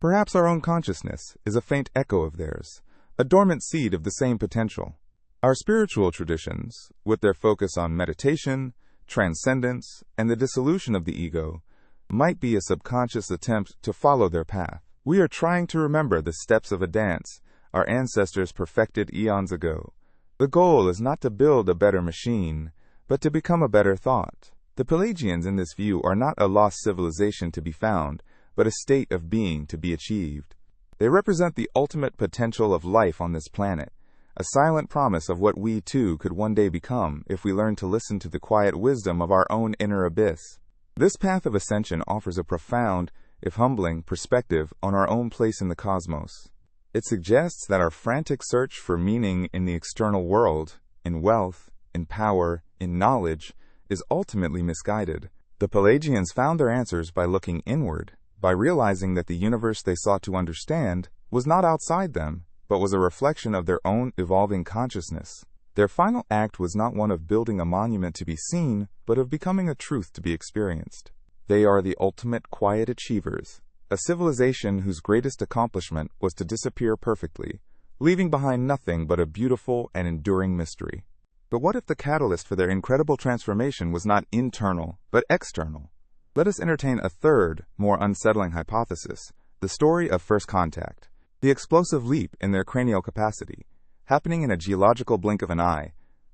Perhaps our own consciousness is a faint echo of theirs, a dormant seed of the same potential. Our spiritual traditions, with their focus on meditation, transcendence, and the dissolution of the ego, might be a subconscious attempt to follow their path. We are trying to remember the steps of a dance our ancestors perfected eons ago. The goal is not to build a better machine, but to become a better thought. The Pelagians in this view are not a lost civilization to be found, but a state of being to be achieved. They represent the ultimate potential of life on this planet, a silent promise of what we too could one day become if we learn to listen to the quiet wisdom of our own inner abyss. This path of ascension offers a profound, if humbling, perspective on our own place in the cosmos. It suggests that our frantic search for meaning in the external world, in wealth, in power, in knowledge, is ultimately misguided. The Pelagians found their answers by looking inward, by realizing that the universe they sought to understand was not outside them, but was a reflection of their own evolving consciousness. Their final act was not one of building a monument to be seen, but of becoming a truth to be experienced. They are the ultimate quiet achievers, a civilization whose greatest accomplishment was to disappear perfectly, leaving behind nothing but a beautiful and enduring mystery. But what if the catalyst for their incredible transformation was not internal, but external? Let us entertain a third, more unsettling hypothesis, the story of first contact. The explosive leap in their cranial capacity, happening in a geological blink of an eye,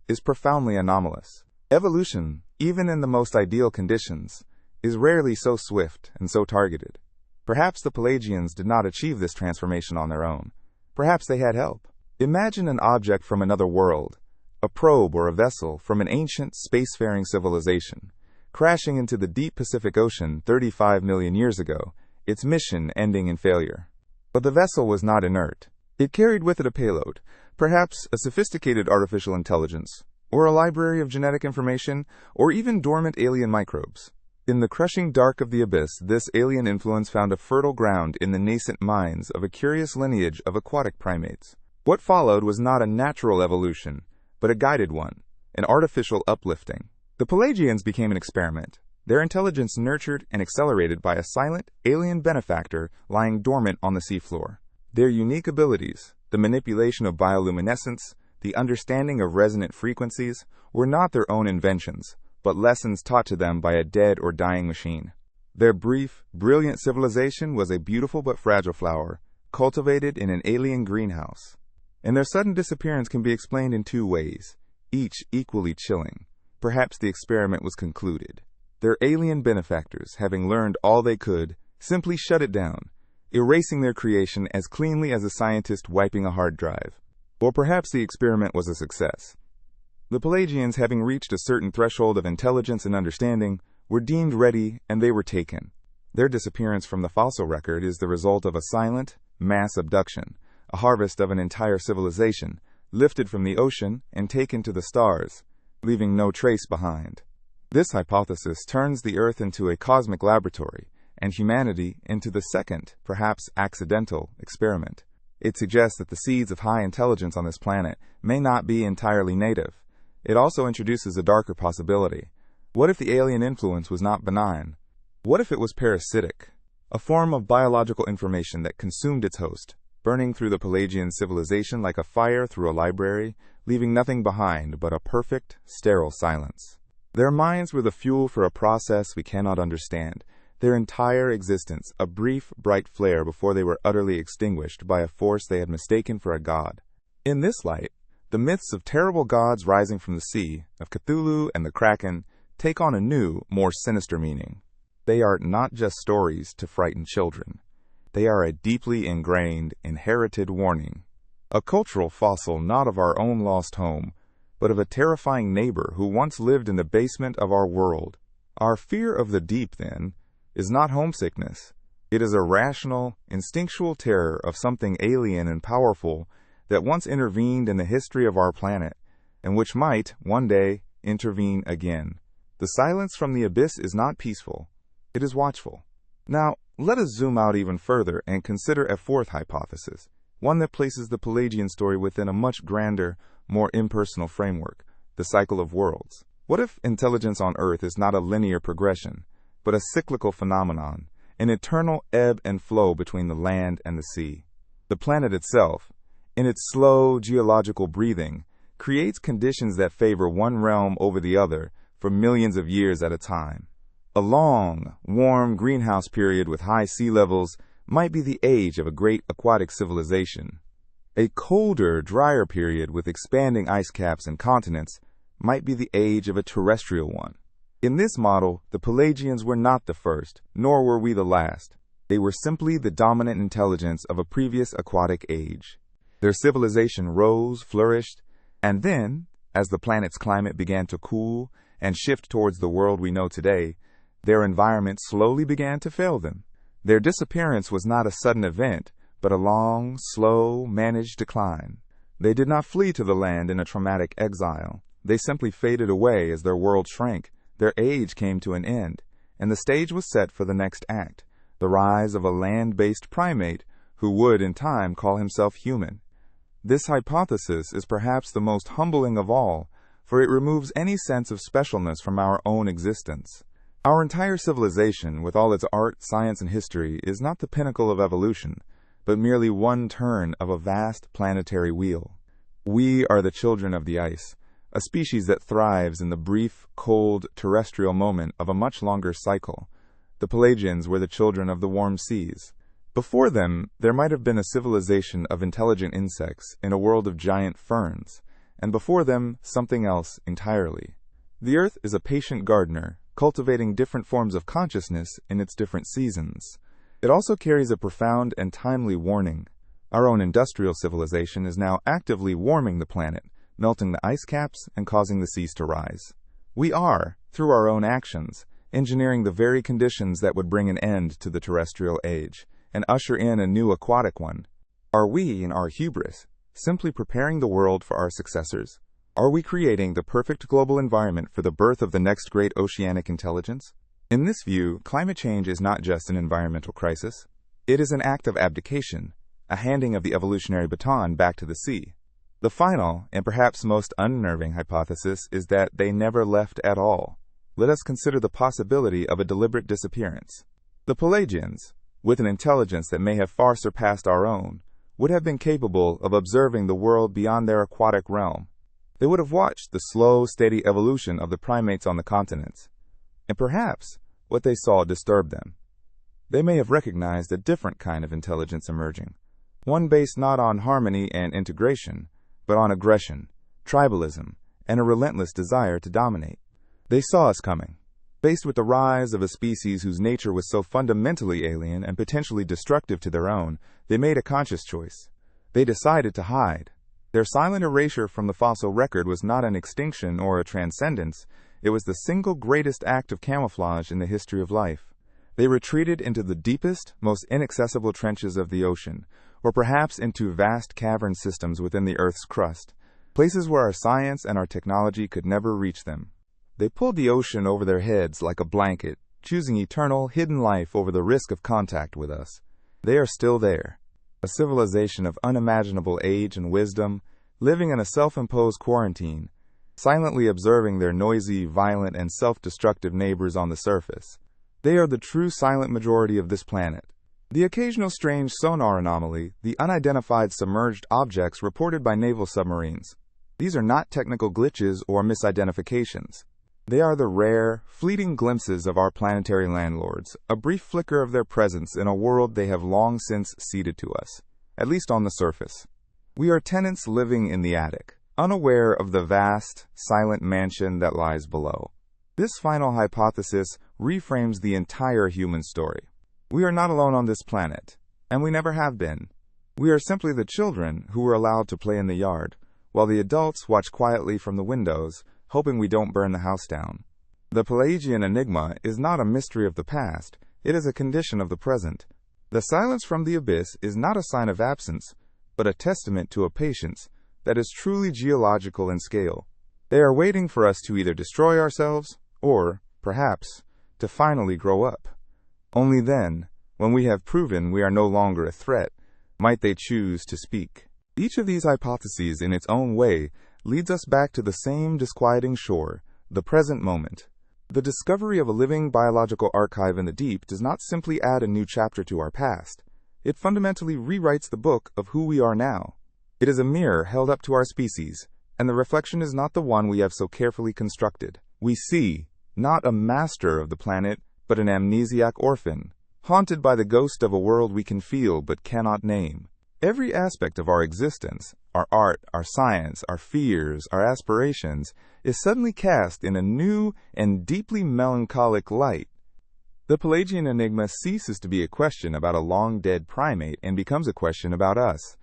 is profoundly anomalous. Evolution, even in the most ideal conditions, is rarely so swift and so targeted. Perhaps the Pelagians did not achieve this transformation on their own. Perhaps they had help. Imagine an object from another world, a probe or a vessel from an ancient spacefaring civilization, crashing into the deep Pacific Ocean 35 million years ago, its mission ending in failure. But the vessel was not inert. It carried with it a payload, perhaps a sophisticated artificial intelligence, or a library of genetic information, or even dormant alien microbes. In the crushing dark of the abyss, this alien influence found a fertile ground in the nascent minds of a curious lineage of aquatic primates. What followed was not a natural evolution, but a guided one, an artificial uplifting. The Pelagians became an experiment, their intelligence nurtured and accelerated by a silent, alien benefactor lying dormant on the seafloor. Their unique abilities, the manipulation of bioluminescence, the understanding of resonant frequencies, were not their own inventions, but lessons taught to them by a dead or dying machine. Their brief, brilliant civilization was a beautiful but fragile flower, cultivated in an alien greenhouse. And their sudden disappearance can be explained in two ways, each equally chilling. Perhaps the experiment was concluded. Their alien benefactors, having learned all they could, simply shut it down, erasing their creation as cleanly as a scientist wiping a hard drive. Or perhaps the experiment was a success. The Pelagians, having reached a certain threshold of intelligence and understanding, were deemed ready and they were taken. Their disappearance from the fossil record is the result of a silent, mass abduction, a harvest of an entire civilization, lifted from the ocean and taken to the stars, leaving no trace behind. This hypothesis turns the Earth into a cosmic laboratory, and humanity into the second, perhaps accidental, experiment. It suggests that the seeds of high intelligence on this planet may not be entirely native. It also introduces a darker possibility. What if the alien influence was not benign? What if it was parasitic, a form of biological information that consumed its host, burning through the Pelagian civilization like a fire through a library, leaving nothing behind but a perfect, sterile silence? Their minds were the fuel for a process we cannot understand, their entire existence a brief, bright flare before they were utterly extinguished by a force they had mistaken for a god. In this light, the myths of terrible gods rising from the sea, of Cthulhu and the Kraken, take on a new, more sinister meaning. They are not just stories to frighten children. They are a deeply ingrained, inherited warning. A cultural fossil not of our own lost home, but of a terrifying neighbor who once lived in the basement of our world. Our fear of the deep, then, is not homesickness. It is a rational, instinctual terror of something alien and powerful that once intervened in the history of our planet, and which might, one day, intervene again. The silence from the abyss is not peaceful. It is watchful. Now, let us zoom out even further and consider a fourth hypothesis, one that places the Pelagian story within a much grander, more impersonal framework, the cycle of worlds. What if intelligence on Earth is not a linear progression, but a cyclical phenomenon, an eternal ebb and flow between the land and the sea? The planet itself, in its slow geological breathing, creates conditions that favor one realm over the other for millions of years at a time. A long, warm greenhouse period with high sea levels might be the age of a great aquatic civilization. A colder, drier period with expanding ice caps and continents might be the age of a terrestrial one. In this model, the Pelagians were not the first, nor were we the last. They were simply the dominant intelligence of a previous aquatic age. Their civilization rose, flourished, and then, as the planet's climate began to cool and shift towards the world we know today, their environment slowly began to fail them. Their disappearance was not a sudden event, but a long, slow, managed decline. They did not flee to the land in a traumatic exile. They simply faded away as their world shrank. Their age came to an end, and the stage was set for the next act, the rise of a land-based primate who would, in time, call himself human. This hypothesis is perhaps the most humbling of all, for it removes any sense of specialness from our own existence. Our entire civilization, with all its art, science, and history, is not the pinnacle of evolution, but merely one turn of a vast planetary wheel. We are the children of the ice, a species that thrives in the brief, cold, terrestrial moment of a much longer cycle. The Pelagians were the children of the warm seas. Before them, there might have been a civilization of intelligent insects in a world of giant ferns, and before them, something else entirely. The Earth is a patient gardener, cultivating different forms of consciousness in its different seasons. It also carries a profound and timely warning. Our own industrial civilization is now actively warming the planet, melting the ice caps and causing the seas to rise. We are, through our own actions, engineering the very conditions that would bring an end to the terrestrial age and usher in a new aquatic one. Are we, in our hubris, simply preparing the world for our successors? Are we creating the perfect global environment for the birth of the next great oceanic intelligence? In this view, climate change is not just an environmental crisis. It is an act of abdication, a handing of the evolutionary baton back to the sea. The final, and perhaps most unnerving hypothesis is that they never left at all. Let us consider the possibility of a deliberate disappearance. The Pelagians, with an intelligence that may have far surpassed our own, would have been capable of observing the world beyond their aquatic realm. They would have watched the slow, steady evolution of the primates on the continents, and perhaps what they saw disturbed them. They may have recognized a different kind of intelligence emerging, one based not on harmony and integration, but on aggression, tribalism, and a relentless desire to dominate. They saw us coming. Faced with the rise of a species whose nature was so fundamentally alien and potentially destructive to their own, they made a conscious choice. They decided to hide. Their silent erasure from the fossil record was not an extinction or a transcendence. It was the single greatest act of camouflage in the history of life. They retreated into the deepest, most inaccessible trenches of the ocean, or perhaps into vast cavern systems within the Earth's crust, places where our science and our technology could never reach them. They pulled the ocean over their heads like a blanket, choosing eternal, hidden life over the risk of contact with us. They are still there, a civilization of unimaginable age and wisdom, living in a self-imposed quarantine, silently observing their noisy, violent, and self-destructive neighbors on the surface. They are the true silent majority of this planet. The occasional strange sonar anomaly, the unidentified submerged objects reported by naval submarines. These are not technical glitches or misidentifications. They are the rare, fleeting glimpses of our planetary landlords, a brief flicker of their presence in a world they have long since ceded to us, at least on the surface. We are tenants living in the attic, unaware of the vast, silent mansion that lies below. This final hypothesis reframes the entire human story. We are not alone on this planet, and we never have been. We are simply the children who were allowed to play in the yard, while the adults watch quietly from the windows, hoping we don't burn the house down. The Pelagian enigma is not a mystery of the past, it is a condition of the present. The silence from the abyss is not a sign of absence, but a testament to a patience that is truly geological in scale. They are waiting for us to either destroy ourselves, or, perhaps, to finally grow up. Only then, when we have proven we are no longer a threat, might they choose to speak. Each of these hypotheses in its own way leads us back to the same disquieting shore, the present moment. The discovery of a living biological archive in the deep does not simply add a new chapter to our past. It fundamentally rewrites the book of who we are now. It is a mirror held up to our species, and the reflection is not the one we have so carefully constructed. We see, not a master of the planet, but an amnesiac orphan, haunted by the ghost of a world we can feel but cannot name. Every aspect of our existence, our art, our science, our fears, our aspirations, is suddenly cast in a new and deeply melancholic light. The Pelagian enigma ceases to be a question about a long-dead primate and becomes a question about us.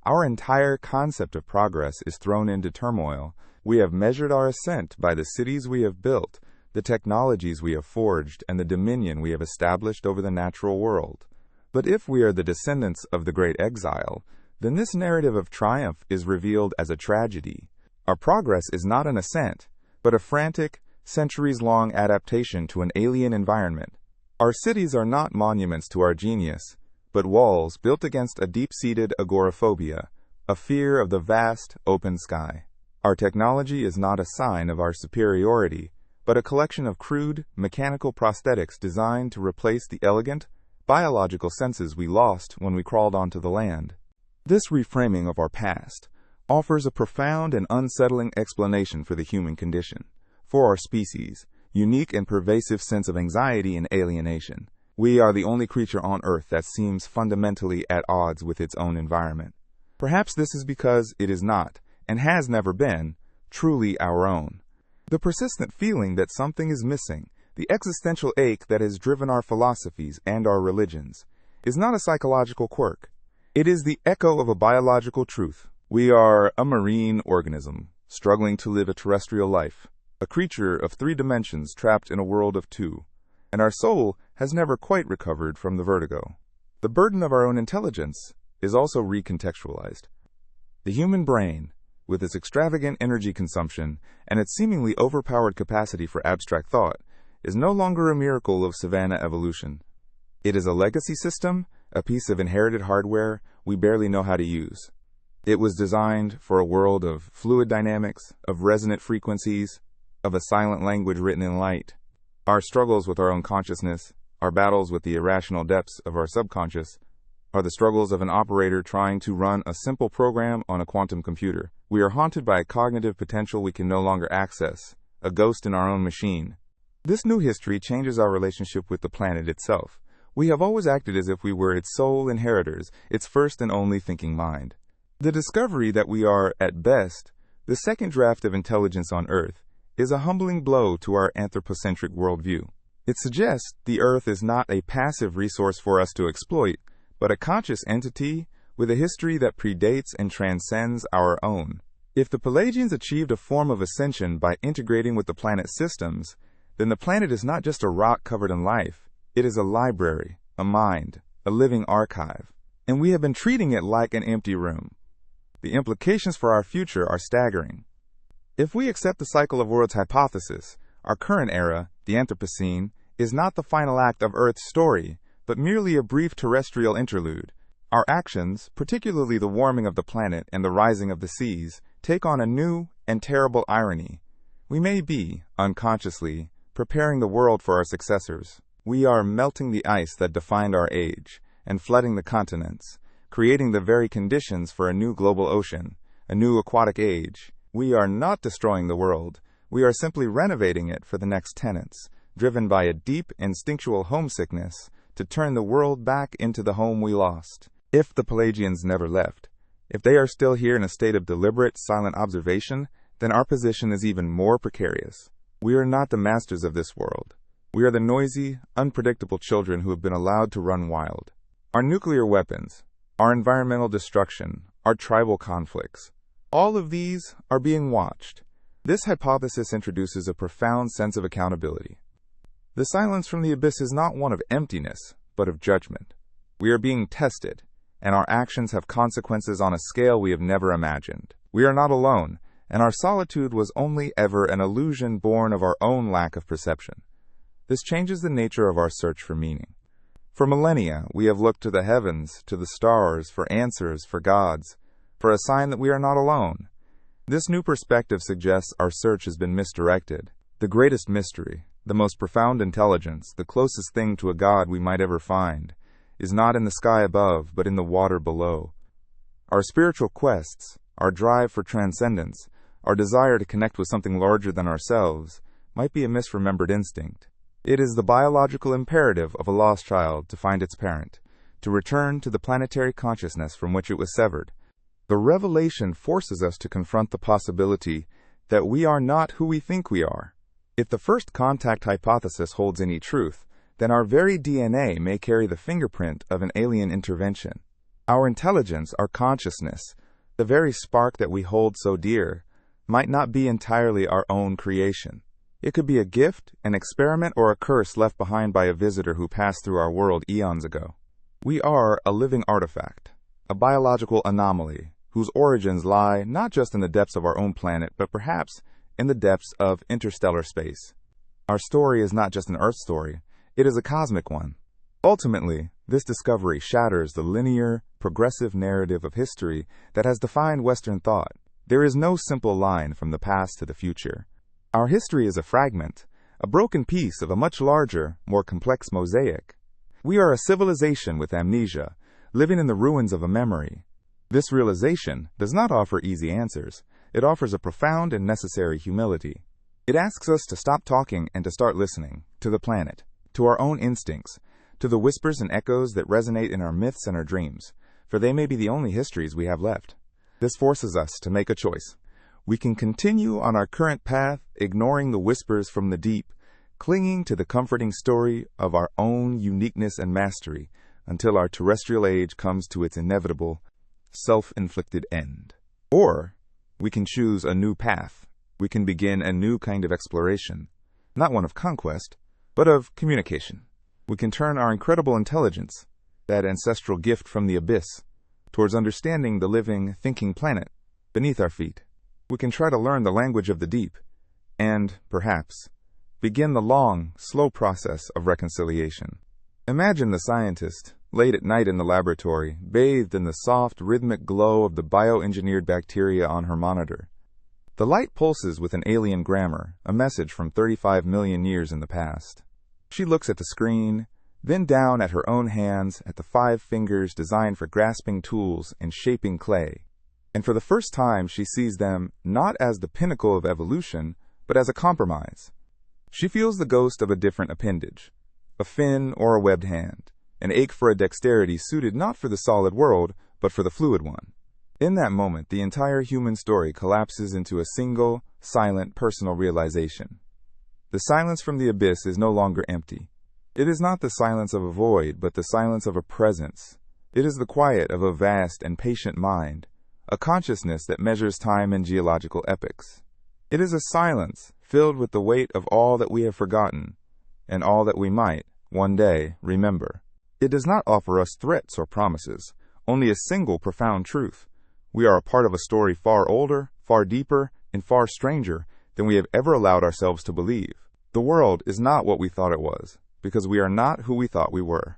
Our entire concept of progress is thrown into turmoil. We have measured our ascent by the cities we have built, the technologies we have forged, and the dominion we have established over the natural world. But if we are the descendants of the great exile, then this narrative of triumph is revealed as a tragedy. Our progress is not an ascent, but a frantic, centuries-long adaptation to an alien environment. Our cities are not monuments to our genius, but walls built against a deep-seated agoraphobia, a fear of the vast, open sky. Our technology is not a sign of our superiority, but a collection of crude, mechanical prosthetics designed to replace the elegant, biological senses we lost when we crawled onto the land. This reframing of our past offers a profound and unsettling explanation for the human condition. For our species, unique and pervasive sense of anxiety and alienation. We are the only creature on Earth that seems fundamentally at odds with its own environment. Perhaps this is because it is not, and has never been, truly our own. The persistent feeling that something is missing, the existential ache that has driven our philosophies and our religions, is not a psychological quirk. It is the echo of a biological truth. We are a marine organism, struggling to live a terrestrial life, a creature of 3 dimensions trapped in a world of 2, and our soul has never quite recovered from the vertigo. The burden of our own intelligence is also recontextualized. The human brain, with its extravagant energy consumption and its seemingly overpowered capacity for abstract thought, is no longer a miracle of savanna evolution. It is a legacy system, a piece of inherited hardware we barely know how to use. It was designed for a world of fluid dynamics, of resonant frequencies, of a silent language written in light. Our struggles with our own consciousness, our battles with the irrational depths of our subconscious, are the struggles of an operator trying to run a simple program on a quantum computer. We are haunted by a cognitive potential we can no longer access, a ghost in our own machine. This new history changes our relationship with the planet itself. We have always acted as if we were its sole inheritors, its first and only thinking mind. The discovery that we are, at best, the second draft of intelligence on Earth is a humbling blow to our anthropocentric worldview. It suggests the Earth is not a passive resource for us to exploit, but a conscious entity with a history that predates and transcends our own. If the Pelagians achieved a form of ascension by integrating with the planet's systems, then the planet is not just a rock covered in life. It is a library, a mind, a living archive. And we have been treating it like an empty room. The implications for our future are staggering. If we accept the cycle of worlds hypothesis, our current era, the Anthropocene, is not the final act of Earth's story, but merely a brief terrestrial interlude. Our actions, particularly the warming of the planet and the rising of the seas, take on a new, and terrible irony. We may be, unconsciously, preparing the world for our successors. We are melting the ice that defined our age and flooding the continents, creating the very conditions for a new global ocean, a new aquatic age. We are not destroying the world. We are simply renovating it for the next tenants, driven by a deep instinctual homesickness to turn the world back into the home we lost. If the Pelagians never left, if they are still here in a state of deliberate, silent observation, then our position is even more precarious. We are not the masters of this world. We are the noisy, unpredictable children who have been allowed to run wild. Our nuclear weapons, our environmental destruction, our tribal conflicts, all of these are being watched. This hypothesis introduces a profound sense of accountability. The silence from the abyss is not one of emptiness, but of judgment. We are being tested, and our actions have consequences on a scale we have never imagined. We are not alone, and our solitude was only ever an illusion born of our own lack of perception. This changes the nature of our search for meaning. For millennia, we have looked to the heavens, to the stars, for answers, for gods, for a sign that we are not alone. This new perspective suggests our search has been misdirected. The greatest mystery, the most profound intelligence, the closest thing to a god we might ever find, is not in the sky above, but in the water below. Our spiritual quests, our drive for transcendence, our desire to connect with something larger than ourselves, might be a misremembered instinct. It is the biological imperative of a lost child to find its parent, to return to the planetary consciousness from which it was severed. The revelation forces us to confront the possibility that we are not who we think we are. If the first contact hypothesis holds any truth, then our very DNA may carry the fingerprint of an alien intervention. Our intelligence, our consciousness, the very spark that we hold so dear, might not be entirely our own creation. It could be a gift, an experiment, or a curse left behind by a visitor who passed through our world eons ago. We are a living artifact, a biological anomaly, whose origins lie not just in the depths of our own planet, but perhaps in the depths of interstellar space. Our story is not just an Earth story, it is a cosmic one. Ultimately, this discovery shatters the linear, progressive narrative of history that has defined Western thought. There is no simple line from the past to the future. Our history is a fragment, a broken piece of a much larger, more complex mosaic. We are a civilization with amnesia, living in the ruins of a memory. This realization does not offer easy answers. It offers a profound and necessary humility. It asks us to stop talking and to start listening, to the planet, to our own instincts, to the whispers and echoes that resonate in our myths and our dreams, for they may be the only histories we have left. This forces us to make a choice. We can continue on our current path, ignoring the whispers from the deep, clinging to the comforting story of our own uniqueness and mastery until our terrestrial age comes to its inevitable, self-inflicted end. Or we can choose a new path. We can begin a new kind of exploration, not one of conquest, but of communication. We can turn our incredible intelligence, that ancestral gift from the abyss, towards understanding the living, thinking planet beneath our feet. We can try to learn the language of the deep, and, perhaps, begin the long, slow process of reconciliation. Imagine the scientist, late at night in the laboratory, bathed in the soft, rhythmic glow of the bioengineered bacteria on her monitor. The light pulses with an alien grammar, a message from 35 million years in the past. She looks at the screen, then down at her own hands, at the 5 fingers designed for grasping tools and shaping clay. And for the first time, she sees them not as the pinnacle of evolution, but as a compromise. She feels the ghost of a different appendage, a fin or a webbed hand, an ache for a dexterity suited not for the solid world, but for the fluid one. In that moment, the entire human story collapses into a single, silent, personal realization. The silence from the abyss is no longer empty. It is not the silence of a void, but the silence of a presence. It is the quiet of a vast and patient mind, a consciousness that measures time in geological epochs. It is a silence filled with the weight of all that we have forgotten, and all that we might, one day, remember. It does not offer us threats or promises, only a single profound truth. We are a part of a story far older, far deeper, and far stranger than we have ever allowed ourselves to believe. The world is not what we thought it was, because we are not who we thought we were.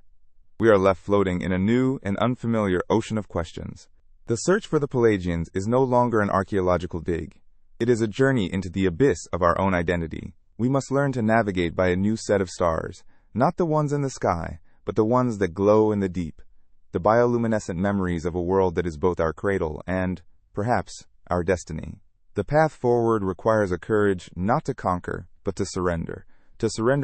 We are left floating in a new and unfamiliar ocean of questions. The search for the Pelagians is no longer an archaeological dig. It is a journey into the abyss of our own identity. We must learn to navigate by a new set of stars, not the ones in the sky, but the ones that glow in the deep, the bioluminescent memories of a world that is both our cradle and, perhaps, our destiny. The path forward requires a courage not to conquer, but to surrender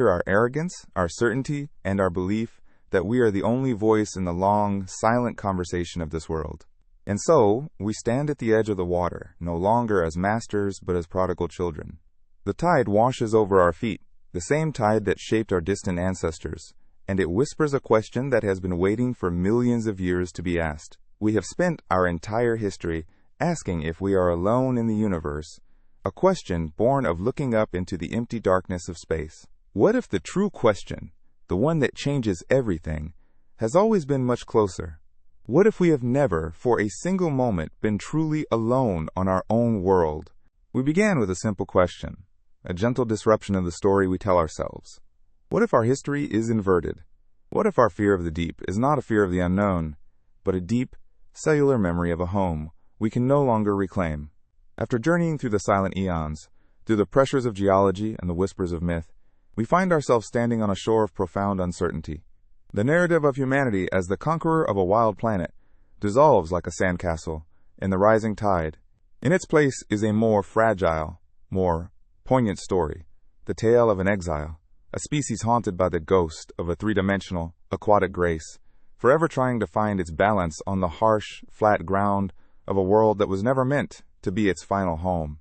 our arrogance, our certainty, and our belief that we are the only voice in the long, silent conversation of this world. And so, we stand at the edge of the water, no longer as masters, but as prodigal children. The tide washes over our feet, the same tide that shaped our distant ancestors, and it whispers a question that has been waiting for millions of years to be asked. We have spent our entire history asking if we are alone in the universe, a question born of looking up into the empty darkness of space. What if the true question, the one that changes everything, has always been much closer? What if we have never, for a single moment, been truly alone on our own world? We began with a simple question, a gentle disruption of the story we tell ourselves. What if our history is inverted? What if our fear of the deep is not a fear of the unknown, but a deep, cellular memory of a home we can no longer reclaim? After journeying through the silent eons, through the pressures of geology and the whispers of myth, we find ourselves standing on a shore of profound uncertainty. The narrative of humanity as the conqueror of a wild planet dissolves like a sandcastle in the rising tide. In its place is a more fragile, more poignant story, the tale of an exile, a species haunted by the ghost of a three-dimensional, aquatic race, forever trying to find its balance on the harsh, flat ground of a world that was never meant to be its final home.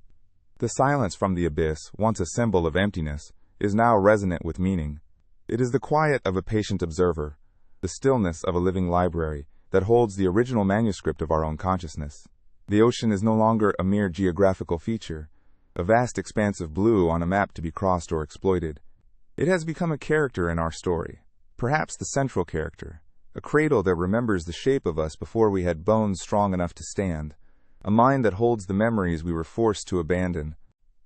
The silence from the abyss, once a symbol of emptiness, is now resonant with meaning. It is the quiet of a patient observer, the stillness of a living library that holds the original manuscript of our own consciousness. The ocean is no longer a mere geographical feature, a vast expanse of blue on a map to be crossed or exploited. It has become a character in our story, perhaps the central character, a cradle that remembers the shape of us before we had bones strong enough to stand, a mind that holds the memories we were forced to abandon.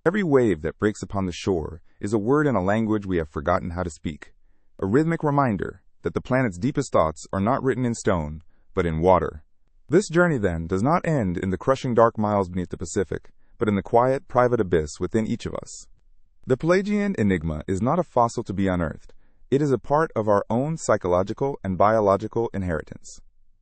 Every wave that breaks upon the shore is a word in a language we have forgotten how to speak, a rhythmic reminder that the planet's deepest thoughts are not written in stone, but in water. This journey, then, does not end in the crushing dark miles beneath the Pacific, but in the quiet, private abyss within each of us. The Pelagian enigma is not a fossil to be unearthed. It is a part of our own psychological and biological inheritance.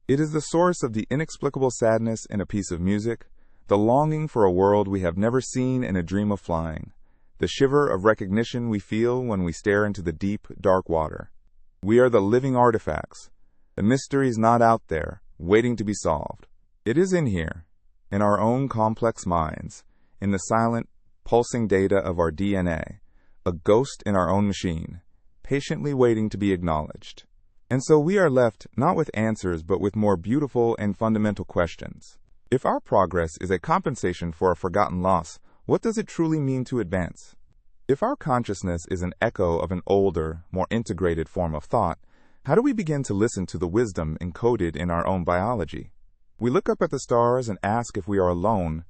It is the source of the inexplicable sadness in a piece of music, the longing for a world we have never seen in a dream of flying, the shiver of recognition we feel when we stare into the deep, dark water. We are the living artifacts. The mystery is not out there, waiting to be solved. It is in here, in our own complex minds, in the silent, pulsing data of our DNA, a ghost in our own machine, patiently waiting to be acknowledged. And so we are left not with answers, but with more beautiful and fundamental questions. If our progress is a compensation for a forgotten loss, what does it truly mean to advance? If our consciousness is an echo of an older, more integrated form of thought, how do we begin to listen to the wisdom encoded in our own biology? We look up at the stars and ask if we are alone,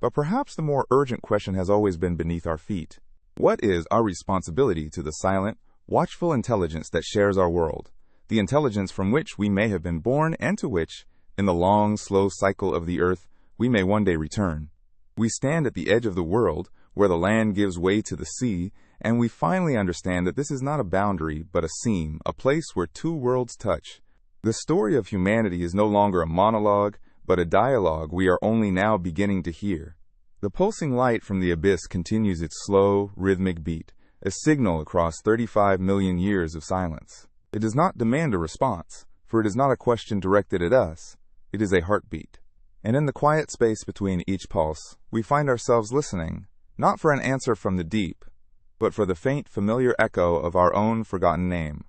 but perhaps the more urgent question has always been beneath our feet. What is our responsibility to the silent, watchful intelligence that shares our world, the intelligence from which we may have been born and to which, in the long, slow cycle of the earth, we may one day return? We stand at the edge of the world, where the land gives way to the sea, and we finally understand that this is not a boundary, but a seam, a place where two worlds touch. The story of humanity is no longer a monologue, but a dialogue we are only now beginning to hear. The pulsing light from the abyss continues its slow, rhythmic beat, a signal across 35 million years of silence. It does not demand a response, for it is not a question directed at us. It is a heartbeat. And in the quiet space between each pulse, we find ourselves listening, not for an answer from the deep, but for the faint, familiar echo of our own forgotten name.